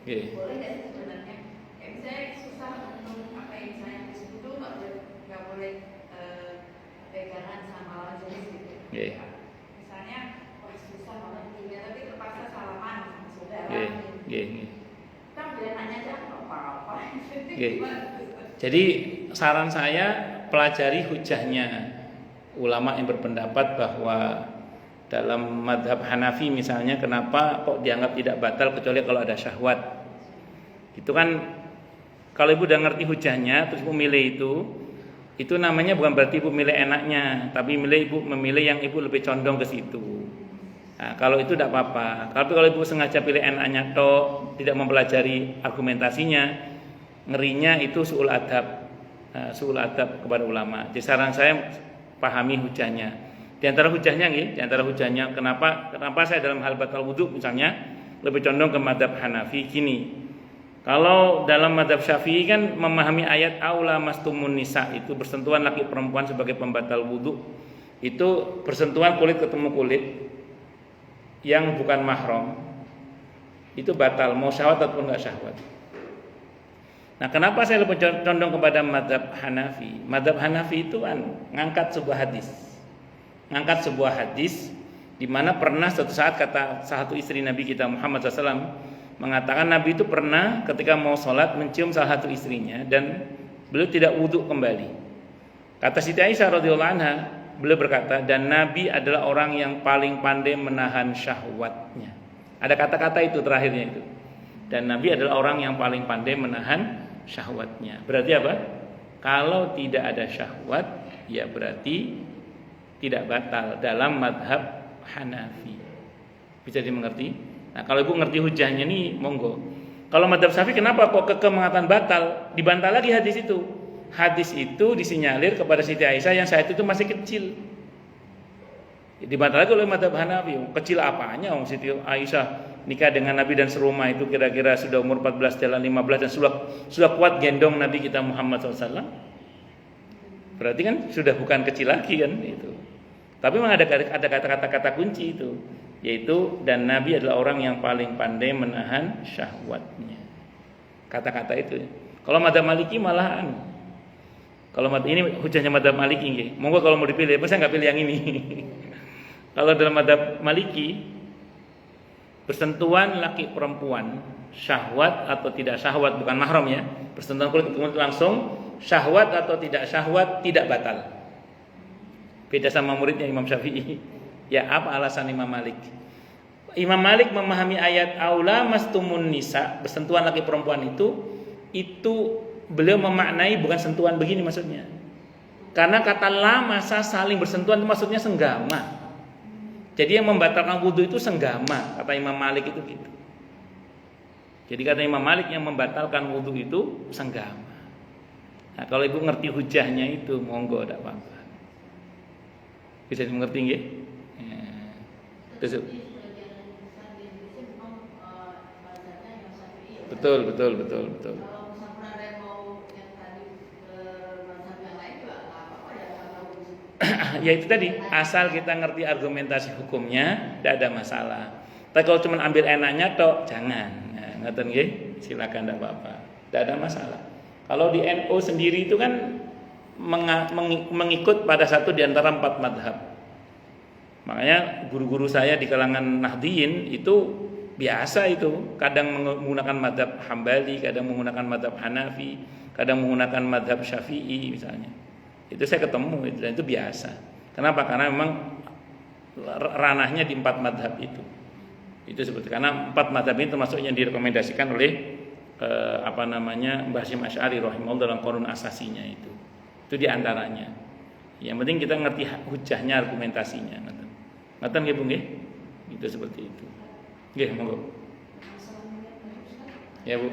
Yeah. Boleh nggak sih sebenarnya? Kayak misalnya susah untuk apa yang misalnya itu nggak boleh pegangan sama lawan jenis gitu. Yeah. Misalnya wah susah banget juga tapi terpaksa salaman sama saudara. Kan biar nanya aja apa-apa. Jadi saran saya pelajari hujahnya ulama yang berpendapat bahwa dalam madhab Hanafi misalnya kenapa kok dianggap tidak batal kecuali kalau ada syahwat. Itu kan kalau ibu udah ngerti hujahnya terus ibu milih itu namanya bukan berarti ibu milih enaknya, tapi ibu memilih yang ibu lebih condong ke situ. Nah, kalau itu tidak apa-apa. Tapi kalau ibu sengaja pilih enaknya toh tidak mempelajari argumentasinya, ngerinya itu su'ul adab kepada ulama. Jadi saran saya pahami hujahnya. Di antara hujahnya kenapa saya dalam hal batal wudu misalnya lebih condong ke madhab Hanafi gini. Kalau dalam madhab Syafi'i kan memahami ayat aula mastumun nisa itu bersentuhan laki perempuan sebagai pembatal wudu, itu bersentuhan kulit ketemu kulit yang bukan mahram itu batal mau syahwat ataupun enggak syahwat. Nah, kenapa saya lebih condong kepada madhab Hanafi? Madhab Hanafi itu kan ngangkat sebuah hadis di mana pernah suatu saat kata salah satu istri Nabi kita Muhammad SAW mengatakan Nabi itu pernah ketika mau sholat mencium salah satu istrinya dan beliau tidak wudhu kembali. Kata Siti Aisyah radhiyallahu anha, beliau berkata, dan Nabi adalah orang yang paling pandai menahan syahwatnya. Ada kata-kata itu terakhirnya itu. Dan Nabi adalah orang yang paling pandai menahan syahwatnya. Berarti apa? Kalau tidak ada syahwat, ya berarti tidak batal dalam madhab Hanafi. Bisa dimengerti? Nah, kalau ibu ngerti hujahnya nih, monggo. Kalau madhab Syafi'i kenapa kok kekeh mengatakan batal? Dibantah lagi hadis itu. hadis itu disinyalir kepada Siti Aisyah yang saat itu masih kecil. Dibantah lagi oleh mazhab Hanafi, kecil apanya Siti Aisyah nikah dengan Nabi dan serumah itu kira-kira sudah umur 14 jalan 15 dan sudah kuat gendong Nabi kita Muhammad SAW. Berarti kan sudah bukan kecil lagi kan itu. Tapi memang ada kata-kata kunci itu, yaitu dan Nabi adalah orang yang paling pandai menahan syahwatnya. Kata-kata itu. Kalau mazhab Maliki malahan. Kalau ini hujahnya mazhab Maliki, monggo kalau mau dipilih, saya nggak pilih yang ini. Kalau dalam mazhab Maliki, bersentuhan laki perempuan syahwat atau tidak syahwat, bukan mahram ya, bersentuhan kulit kemudian langsung syahwat atau tidak syahwat tidak batal. Beda sama muridnya Imam Syafi'i. Ya, apa alasan Imam Malik? Imam Malik memahami ayat aula mastumun nisa, bersentuhan laki perempuan itu beliau memaknai bukan sentuhan begini maksudnya. Karena kata lamasa saling bersentuhan itu maksudnya senggama. Jadi yang membatalkan wudu itu senggama, kata Imam Malik itu gitu. Jadi kata Imam Malik yang membatalkan wudu itu senggama. Nah, kalau ibu ngerti hujahnya itu, monggo tidak apa-apa. Bisa mengerti nggih? Ya. Terus. Betul. Ya itu tadi, asal kita ngerti argumentasi hukumnya, tidak ada masalah. Tapi kalau cuma ambil enaknya tok, jangan. Nah, ngerti nggih? Silakan, tidak apa-apa. Tidak ada masalah. Kalau di NU sendiri itu kan mengikut pada satu di antara 4 madhab. Makanya guru-guru saya di kalangan Nahdliyin itu biasa itu, kadang menggunakan madhab Hambali, kadang menggunakan madhab Hanafi, kadang menggunakan madhab Syafi'i misalnya. Itu saya ketemu dan itu biasa. Kenapa? Karena memang ranahnya di 4 madhab itu. Itu seperti karena 4 madhab ini termasuk yang direkomendasikan oleh Mbah Hasyim Asy'ari rahimahullah dalam Qur'an asasinya itu. Itu di antaranya. Yang penting kita ngerti hujahnya, argumentasinya. Ngaten nggih Bu nggih? Itu seperti itu. Nggih, monggo. Ya, Bu.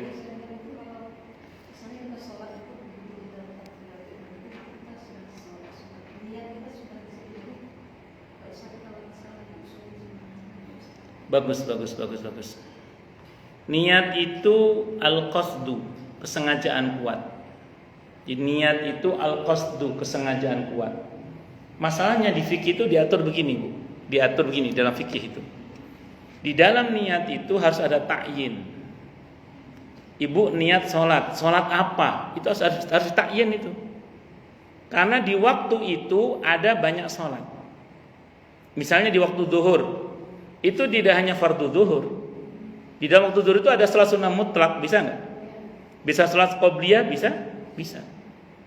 Bagus. Niat itu al-qasdu, kesengajaan kuat. Jadi niat itu al-qasdu, kesengajaan kuat. Masalahnya di fikih itu diatur begini, Bu. Diatur begini dalam fikih itu. Di dalam niat itu harus ada ta'yin. Ibu niat sholat apa? Itu harus ta'yin itu. Karena di waktu itu ada banyak sholat. Misalnya di waktu zuhur, itu tidak hanya fardu zuhur. Di dalam waktu zuhur itu ada sholat sunnah mutlak, bisa nggak? Bisa sholat qobliyah, bisa.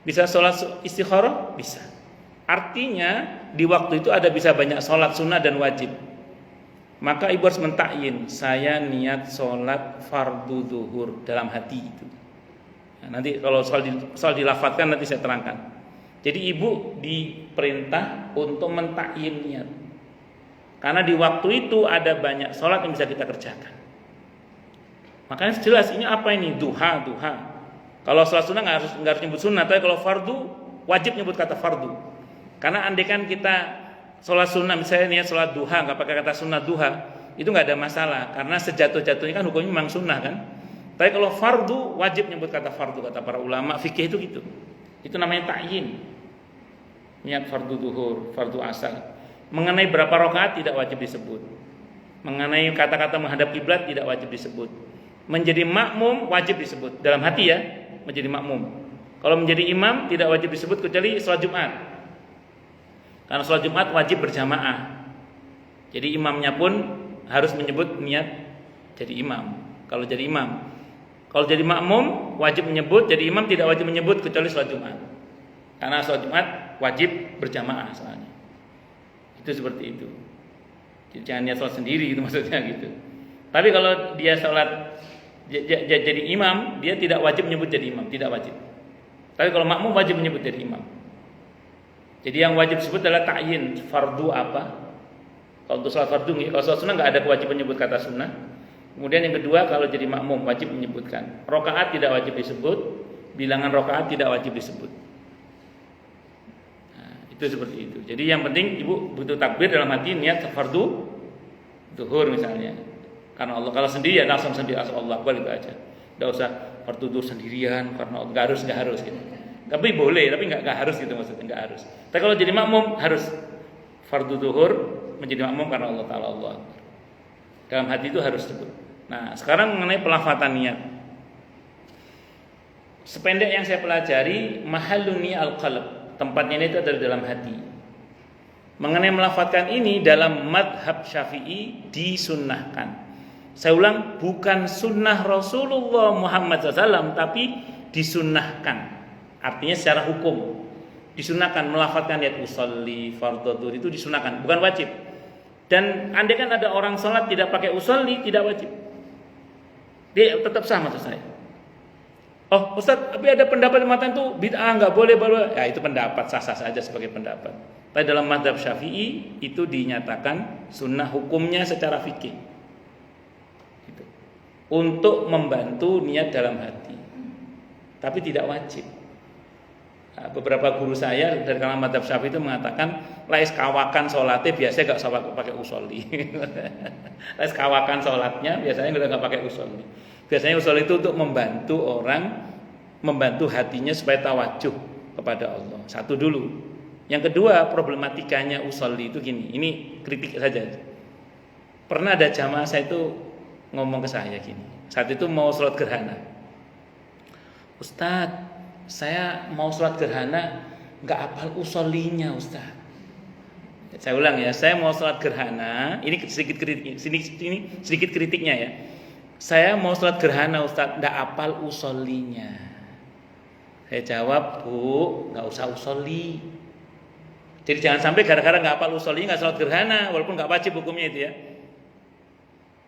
Bisa sholat istikharah, bisa. Artinya di waktu itu ada bisa banyak sholat sunnah dan wajib. Maka ibu harus mentakyin, saya niat sholat fardu zuhur dalam hati itu. Nah, nanti kalau soal dilafadzkan nanti saya terangkan. Jadi ibu diperintah untuk mentakyin niat. Karena di waktu itu ada banyak sholat yang bisa kita kerjakan. Makanya jelas ini apa ini? Duha. Kalau sholat sunnah nggak harus nyebut sunnah, tapi kalau fardu wajib nyebut kata fardu. Karena andaikan kita sholat sunnah, misalnya niat sholat duha nggak pakai kata sunnah duha, itu nggak ada masalah. Karena sejatuh-jatuhnya kan hukumnya memang sunnah kan. Tapi kalau fardu wajib nyebut kata fardu, kata para ulama fikih itu gitu. Itu namanya ta'yin. Niat fardu duhur, fardu asal. Mengenai berapa rakaat tidak wajib disebut. Mengenai kata-kata menghadap kiblat tidak wajib disebut. Menjadi makmum wajib disebut dalam hati ya, menjadi makmum. Kalau menjadi imam tidak wajib disebut kecuali sholat Jumat. Karena sholat Jumat wajib berjamaah. Jadi imamnya pun harus menyebut niat jadi imam. Kalau jadi imam, kalau jadi makmum wajib menyebut, jadi imam tidak wajib menyebut kecuali sholat Jumat. Karena sholat Jumat wajib berjamaah soalnya. Itu seperti itu. Jadi jangan niat sholat sendiri itu maksudnya gitu. Tapi kalau dia sholat jadi imam, dia tidak wajib menyebut jadi imam, tidak wajib. Tapi kalau makmum wajib menyebut jadi imam. Jadi yang wajib disebut adalah ta'yin, fardu apa? Kalau untuk sholat fardu, kalau sholat sunnah nggak ada kewajiban menyebut kata sunnah. Kemudian yang kedua, kalau jadi makmum wajib menyebutkan. Rakaat tidak wajib disebut, bilangan rakaat tidak wajib disebut. Nah, itu seperti itu. Jadi yang penting ibu butuh takbir dalam hati niat fardu zuhur misalnya. Karena Allah, kalau sendiri ya langsung sendiri Allah Akbar itu aja. Enggak usah fardu zuhur sendirian karena enggak harus gitu. Tapi boleh, tapi enggak harus gitu maksudnya, enggak harus. Tapi kalau jadi makmum harus fardu zuhur menjadi makmum karena Allah Ta'ala Allah Akbar. Dalam hati itu harus sebut. Nah, sekarang mengenai pelafatan niat. Sependek yang saya pelajari, mahalluni al-qalb, tempatnya itu adalah dalam hati. Mengenai melafatkan ini dalam madhab Syafi'i disunnahkan. Saya ulang, bukan sunnah Rasulullah Muhammad SAW, tapi disunnahkan. Artinya secara hukum disunnahkan melafatkan niat usolli, fardhu dhuhr itu disunnahkan, bukan wajib. Dan andai kan ada orang sholat tidak pakai usolli, tidak wajib. Dia tetap sah maksud saya. Oh Ustaz, tapi ada pendapat yang mengatakan itu bid'ah, nggak boleh. Ya itu pendapat, sah-sah saja sebagai pendapat. Tapi dalam mazhab Syafi'i itu dinyatakan sunnah hukumnya secara fikih. Gitu. Untuk membantu niat dalam hati. Tapi tidak wajib. Nah, beberapa guru saya dari kalangan mazhab Syafi'i itu mengatakan lais kawakan sholatnya biasanya nggak usah pakai usolli. Lais kawakan sholatnya biasanya nggak pakai usolli. Biasanya usul itu untuk membantu orang, membantu hatinya supaya tawajuh kepada Allah. Satu dulu. Yang kedua, problematikanya usolli itu gini. Ini kritik saja. Pernah ada jamaah saya itu ngomong ke saya gini. Saat itu mau sholat gerhana. Ustadz, saya mau sholat gerhana nggak hafal usollinya Ustadz. Saya ulang ya, saya mau sholat gerhana. Ini sedikit kritiknya ya. Saya mau sholat gerhana Ustaz, nggak hafal usollinya. Saya jawab, Bu, nggak usah usolli. Jadi jangan sampai gara-gara nggak hafal usolli nggak sholat gerhana, walaupun nggak wajib hukumnya itu ya.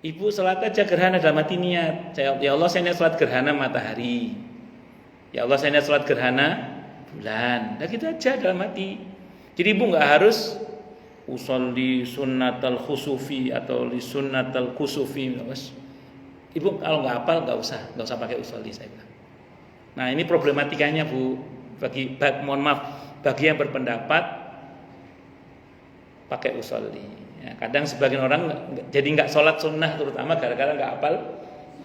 Ibu sholat aja gerhana dalam hati niat. Ya Allah, saya niat sholat gerhana matahari. Ya Allah, saya niat sholat gerhana bulan. Nah gitu aja dalam hati. Jadi ibu nggak harus usolli sunnatal khusufi atau li sunnatal kusufi. Ibu kalau nggak hafal nggak usah pakai usolli saya bilang. Nah ini problematikanya Bu. Mohon maaf bagi yang berpendapat pakai usolli. Ya, kadang sebagian orang jadi nggak sholat sunnah terutama gara-gara nggak hafal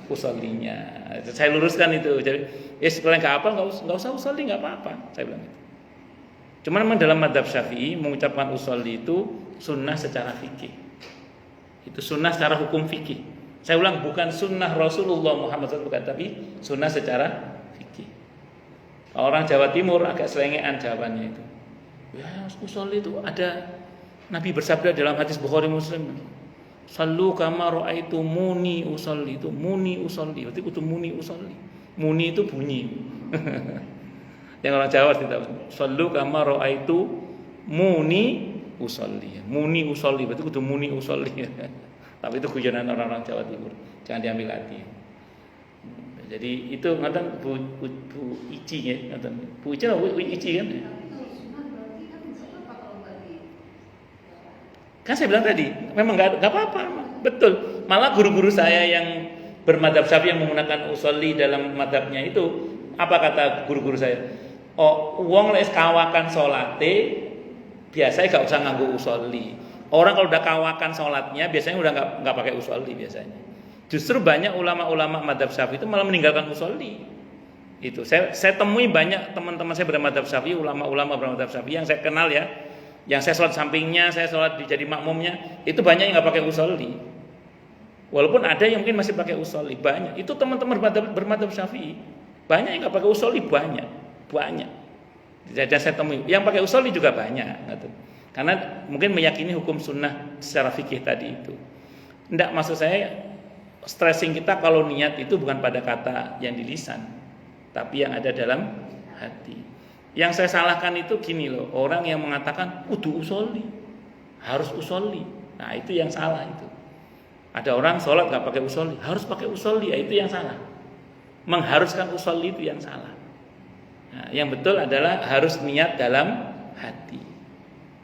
usollinya. Saya luruskan itu. Jadi setelah nggak hafal nggak usah usolli nggak apa-apa. Saya bilang itu. Cuman memang dalam mazhab Syafi'i mengucapkan usolli itu sunnah secara fikih. Itu sunnah secara hukum fikih. Saya ulang, bukan sunnah Rasulullah Muhammad SAW, bukan, tapi sunnah secara fikih. Orang Jawa Timur agak selengean jawabannya itu. Ya, usolli itu ada Nabi bersabda dalam hadis Bukhari Muslim. Sallu kama ra'aitumuni usolli, itu muni usolli, berarti itu muni usolli. Muni itu bunyi. Yang orang Jawa tidak. Sallu kama ra'aitumuni usolli. Muni usolli, berarti itu muni usolli. Tapi itu guyonan orang-orang Jawa Timur, jangan diambil hati. Jadi itu ngatain Bu Ici ya, ngatain Bu Ici atau Bu Ici kan? Kan saya bilang tadi, memang nggak apa-apa, betul. Malah guru-guru saya yang bermadzhab Syafi'i yang menggunakan usolli dalam madzhabnya itu, apa kata guru-guru saya? Oh, wong les kawakan salate, biasanya nggak usah nganggo usolli. Orang kalau udah kawakan sholatnya biasanya udah nggak pakai usolli biasanya. Justru banyak ulama-ulama madzhab Syafi'i itu malah meninggalkan usolli. Itu saya temui banyak teman-teman saya bermadzhab Syafi'i, ulama-ulama bermadzhab Syafi'i yang saya kenal ya, yang saya sholat sampingnya, saya sholat jadi makmumnya, itu banyak yang nggak pakai usolli. Walaupun ada yang mungkin masih pakai usolli, banyak. Itu teman-teman bermadzhab Syafi'i banyak yang nggak pakai usolli, banyak. Jadi saya temui yang pakai usolli juga banyak. Gitu. Karena mungkin meyakini hukum sunnah secara fikih tadi itu. Tidak, maksud saya stressing kita kalau niat itu bukan pada kata yang di lisan, tapi yang ada dalam hati. Yang saya salahkan itu gini loh, orang yang mengatakan kudu usolli, harus usolli. Nah itu yang salah itu. Ada orang sholat gak pakai usolli, harus pakai usolli, itu yang salah. Mengharuskan usolli itu yang salah. Nah, yang betul adalah harus niat dalam hati.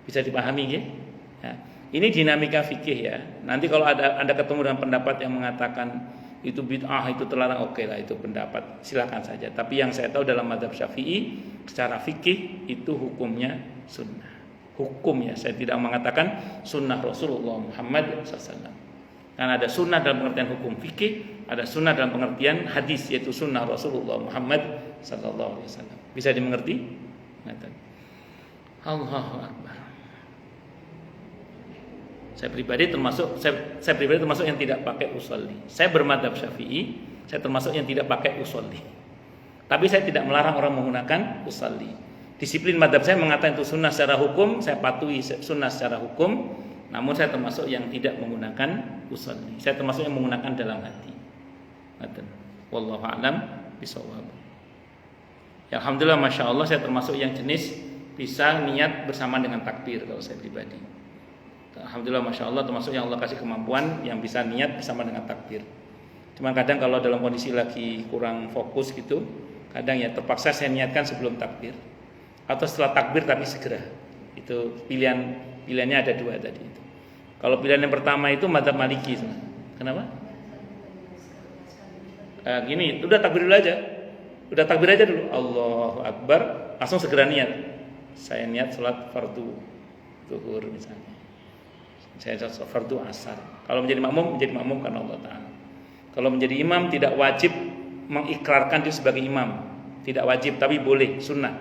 Bisa dipahami ya? Nah, ini dinamika fikih ya. Nanti kalau Anda ketemu dengan pendapat yang mengatakan itu bid'ah, itu terlarang, oke lah, itu pendapat, silakan saja. Tapi yang saya tahu dalam mazhab Syafi'i secara fikih itu hukumnya sunnah. Hukum ya, saya tidak mengatakan sunnah Rasulullah Muhammad SAW. Karena ada sunnah dalam pengertian hukum fikih, ada sunnah dalam pengertian hadis, yaitu sunnah Rasulullah Muhammad SAW. Bisa dimengerti? Allahu Akbar. Saya pribadi termasuk yang tidak pakai usolli. Saya bermadzhab Syafi'i, saya termasuk yang tidak pakai usolli. Tapi saya tidak melarang orang menggunakan usolli. Disiplin madzhab saya mengatakan itu sunnah secara hukum, saya patuhi sunnah secara hukum. Namun saya termasuk yang tidak menggunakan usolli. Saya termasuk yang menggunakan dalam hati. Wallahu a'lam bishawab. Ya, alhamdulillah, masya Allah, saya termasuk yang jenis bisa niat bersama dengan takbir kalau saya pribadi. Alhamdulillah, masya Allah, termasuk yang Allah kasih kemampuan yang bisa niat bersama dengan takbir. Cuman kadang kalau dalam kondisi lagi kurang fokus gitu, kadang ya terpaksa saya niatkan sebelum takbir atau setelah takbir tapi segera. Itu pilihannya ada dua tadi itu. Kalau pilihan yang pertama itu madzhab Maliki. Kenapa? Gini, udah takbir dulu aja. Udah takbir aja dulu. Allahu Akbar, langsung segera niat. Saya niat sholat fardu zuhur misalnya. Saya sholat fardu asar. Kalau menjadi makmum karena Allah Ta'ala. Kalau menjadi imam tidak wajib mengikrarkan diri sebagai imam. Tidak wajib, tapi boleh, sunnah.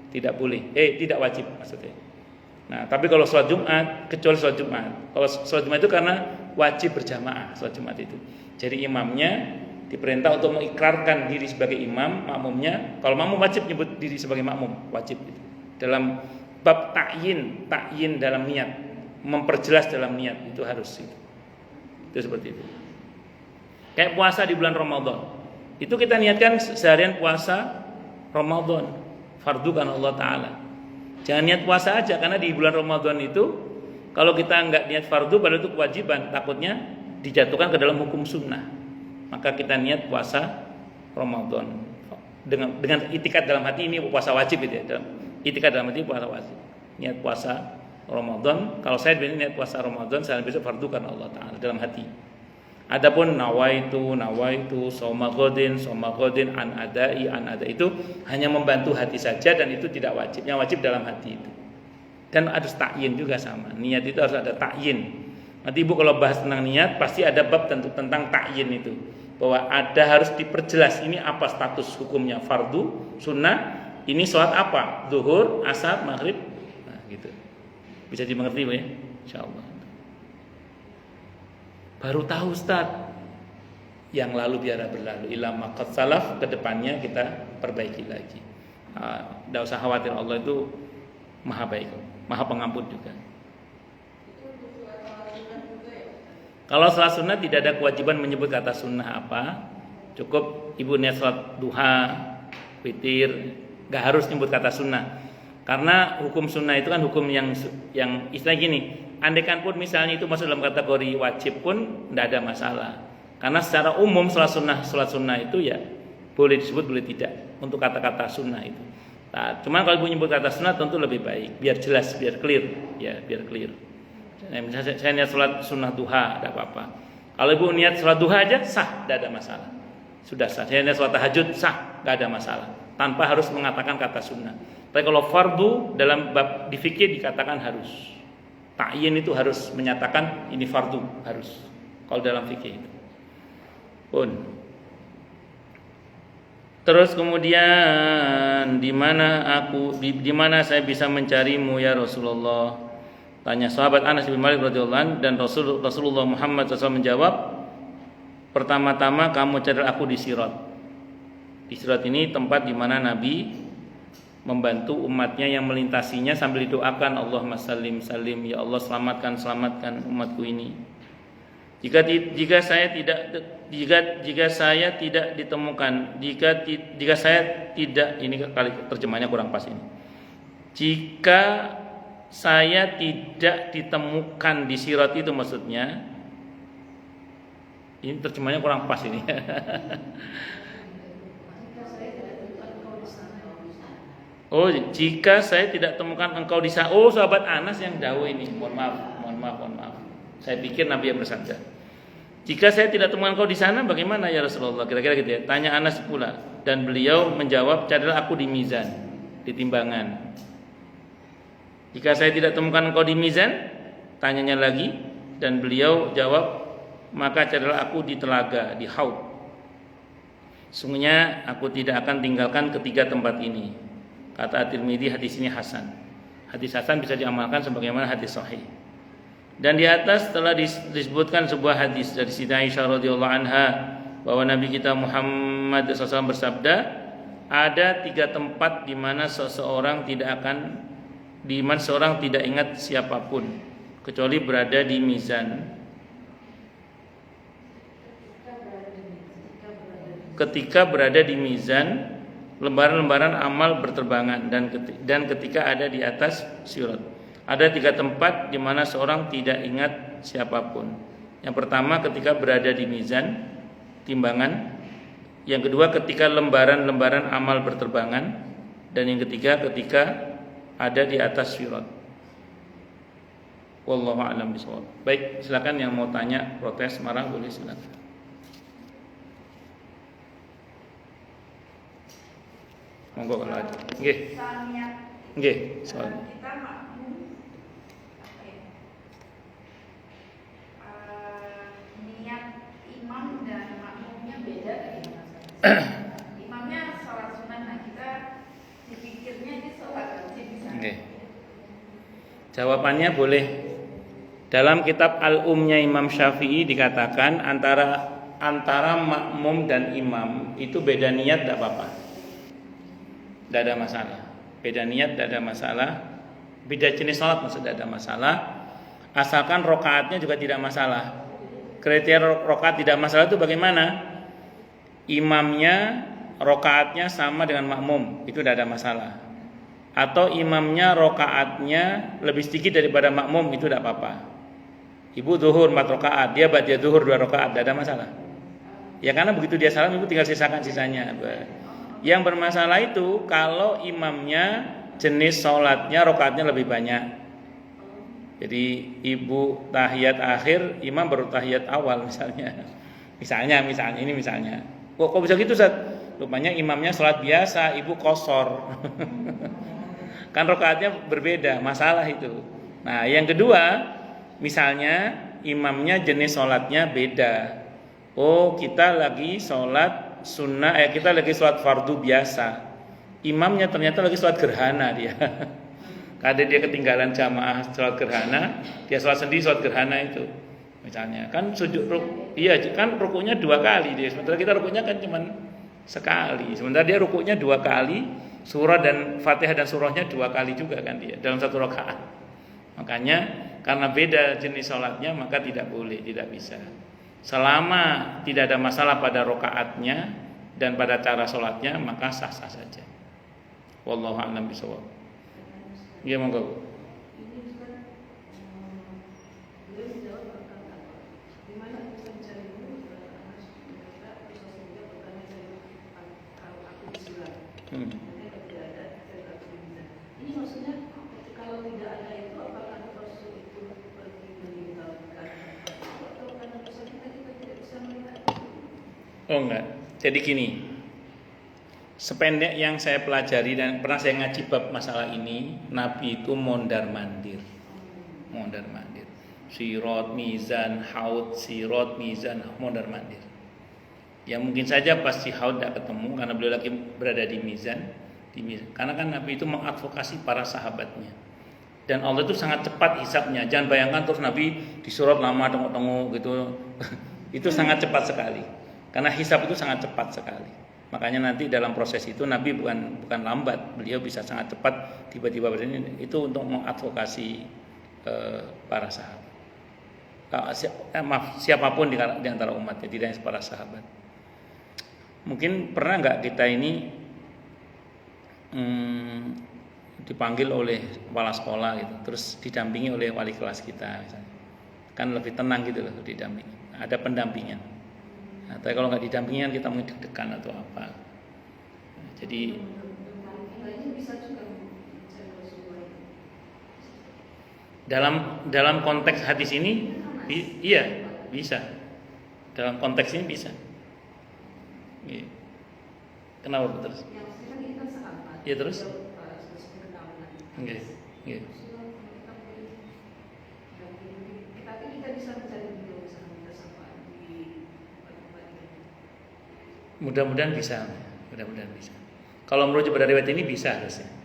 Tidak boleh, tidak wajib maksudnya. Nah, tapi kalau sholat Jumat, kecuali sholat Jumat. Kalau sholat Jumat itu karena wajib berjamaah sholat Jumat itu. Jadi imamnya diperintah untuk mengikrarkan diri sebagai imam, makmumnya. Kalau makmum wajib nyebut diri sebagai makmum, wajib itu. Dalam bab ta'yin dalam niat, memperjelas dalam niat itu harus itu. Itu seperti itu. Kayak puasa di bulan Ramadan. Itu kita niatkan seharian puasa Ramadan, fardu kan Allah Ta'ala. Jangan niat puasa aja, karena di bulan Ramadan itu kalau kita enggak niat fardu padahal itu kewajiban, takutnya dijatuhkan ke dalam hukum sunnah. Maka kita niat puasa Ramadan dengan itikat dalam hati, ini puasa wajib gitu ya. Itikat dalam hati puasa wajib. Niat puasa Ramadan, kalau saya niat puasa Ramadan, saya besok fardu karena Allah Ta'ala dalam hati. Adapun nawaitu soma godin an ada itu hanya membantu hati saja dan itu tidak wajib. Yang wajib dalam hati itu. Dan harus ta'yin juga sama. Niat itu harus ada ta'yin. Nanti ibu kalau bahas tentang niat pasti ada bab tentang ta'yin itu. Bahwa ada harus diperjelas ini apa status hukumnya, fardu, sunnah, ini sholat apa, zuhur, asar, maghrib. Nah gitu. Bisa dimengerti Bu ya? Insyaallah. Baru tahu Ustaz. Yang lalu biar berlalu. Ilama qad salaf, kedepannya kita perbaiki lagi. Tidak usah khawatir, Allah itu maha baik, maha pengampun juga. Kalau salat sunnah tidak ada kewajiban menyebut kata sunnah apa. Cukup ibu niat salat duha, witir, gak harus nyebut kata sunnah. Karena hukum sunnah itu kan hukum yang istilah gini. Andaikan pun misalnya itu masuk dalam kategori wajib pun tidak ada masalah. Karena secara umum salat sunnah itu ya boleh disebut boleh tidak untuk kata-kata sunnah itu. Nah, cuman kalau ibu nyebut kata sunnah tentu lebih baik, biar jelas, biar clear, ya biar clear. Nah, misalnya saya niat salat sunnah duha, tidak apa-apa. Kalau ibu niat salat duha aja sah, tidak ada masalah. Sudah sah. Saya niat salat tahajud sah, tidak ada masalah. Tanpa harus mengatakan kata sunnah. Tapi kalau fardu dalam bab di fikih dikatakan harus. Ta'yin itu harus menyatakan ini fardu, harus. Kalau dalam fikih itu. Pun. Terus kemudian di mana saya bisa mencarimu ya Rasulullah? Tanya sahabat Anas bin Malik radhiyallahu anhu, dan Rasulullah Muhammad SAW menjawab, pertama-tama kamu cari aku di Sirat. Di Sirat ini tempat di mana Nabi membantu umatnya yang melintasinya sambil didoakan, Allahumma salim salim, ya Allah selamatkan umatku ini. Jika saya tidak ditemukan, jika saya tidak, ini kali terjemahnya kurang pas ini. Jika saya tidak ditemukan di Sirat itu maksudnya, ini terjemahnya kurang pas ini. Oh, jika saya tidak temukan engkau di sana. Oh, sahabat Anas yang dawuh ini. Mohon maaf. Saya pikir Nabi yang bersabda. Jika saya tidak temukan kau di sana, bagaimana ya Rasulullah? Kira-kira gitu ya. Tanya Anas pula, dan beliau menjawab, carilah aku di mizan, di timbangan. Jika saya tidak temukan kau di mizan, tanyanya lagi, dan beliau jawab, maka carilah aku di telaga, di haud. Sungguhnya aku tidak akan tinggalkan ketiga tempat ini. Kata At-Tirmidzi, hadis ini hasan. Hadis hasan bisa diamalkan sebagaimana hadis sahih. Dan di atas telah disebutkan sebuah hadis dari Siti Aisyah radhiyallahu anha bahwa Nabi kita Muhammad SAW bersabda, ada 3 tempat di mana seseorang tidak ingat siapapun kecuali berada di mizan. Ketika berada di mizan, lembaran-lembaran amal berterbangan, dan ketika ada di atas sirat. Ada 3 tempat di mana seorang tidak ingat siapapun. Yang pertama ketika berada di mizan, timbangan. Yang kedua ketika lembaran-lembaran amal berterbangan. Dan yang ketiga ketika ada di atas sirat. Wallahu a'lam bishawab. Baik, silakan yang mau tanya, protes, marah, boleh silakan. Monggo kalau ada. Nggih. Nggih, soal. Kita makmum niat imam dan makmumnya beda imamnya sholat sunat, nah kita dipikirnya ini sholat wajib misalnya. Nggih. Jawabannya boleh. Dalam kitab Al-Umnya Imam Syafi'i dikatakan antara makmum dan imam itu beda niat tidak apa-apa. Tidak ada masalah. Beda niat tidak ada masalah. Beda jenis sholat maksudnya tidak ada masalah. Asalkan rokaatnya juga tidak masalah. Kriteria rokaat tidak masalah itu bagaimana? Imamnya rokaatnya sama dengan makmum, itu tidak ada masalah. Atau imamnya rokaatnya lebih sedikit daripada makmum, itu tidak apa-apa. Ibu zuhur 4 rokaat, dia ba'da zuhur 2 rokaat, tidak ada masalah. Ya karena begitu dia salam, ibu tinggal sisakan sisanya. Yang bermasalah itu kalau imamnya jenis sholatnya rokaatnya lebih banyak. Jadi ibu tahiyat akhir, imam baru tahiyat awal misalnya. Misalnya. Kok bisa gitu Ustaz? Rupanya imamnya sholat biasa, ibu qashar. Kan rokaatnya berbeda, masalah itu. Nah yang kedua, misalnya imamnya jenis sholatnya beda. Oh kita lagi sholat sunnah, kita lagi sholat fardu biasa. Imamnya ternyata lagi sholat gerhana dia. Karena dia ketinggalan jamaah sholat gerhana, dia sholat sendiri sholat gerhana itu. Misalnya kan kan rukuknya 2 kali dia. Sementara kita rukuknya kan cuma sekali. Sementara dia rukuknya 2 kali, surah dan Fatihah dan surahnya 2 kali juga kan dia dalam 1 rakaat. Makanya karena beda jenis sholatnya maka tidak boleh, tidak bisa. Selama tidak ada masalah pada rakaatnya dan pada cara sholatnya maka sah-sah saja. Wallahu a'lam bishawab. Ya monggo. Ini maksudnya kalau tidak ada itu apakah Rasul itu pergi meninggalkan atau karena Rasul kita tidak bisa melihat? Oh enggak. Jadi gini. Sependek yang saya pelajari dan pernah saya ngaji bab masalah ini, Nabi itu mondar-mandir. Sirat, mizan, haud, sirat, mizan, mondar-mandir. Ya mungkin saja pasti haud tidak ketemu karena beliau lagi berada di mizan. Karena kan Nabi itu mengadvokasi para sahabatnya. Dan Allah itu sangat cepat hisabnya. Jangan bayangkan terus Nabi di surat lama tengok-tengok gitu. Itu sangat cepat sekali. Karena hisab itu sangat cepat sekali. Makanya nanti dalam proses itu Nabi bukan lambat, beliau bisa sangat cepat tiba-tiba begini. Itu untuk mengadvokasi para sahabat. Siapapun di antara umatnya, tidak hanya para sahabat. Mungkin pernah nggak kita ini dipanggil oleh kepala sekolah gitu, terus didampingi oleh wali kelas kita, misalnya. Kan lebih tenang gitu loh didampingi. Ada pendampingan. Nah, tapi kalau nggak didampingi kita mungkin deg-degan atau apa. Jadi dalam konteks hadis ini iya bisa. Dalam konteks ini bisa. Iya. Kenapa terus? Yang maksudnya kan ini kan sahabat. Iya, terus? Sesuatu kenalan. Iya. Iya. Maksudnya kita boleh tapi kita bisa mencari video misalnya kita sama di tempat-tempat ini. Mudah-mudahan bisa. Mudah-mudahan bisa. Kalau menurut riwayat ini bisa harusnya.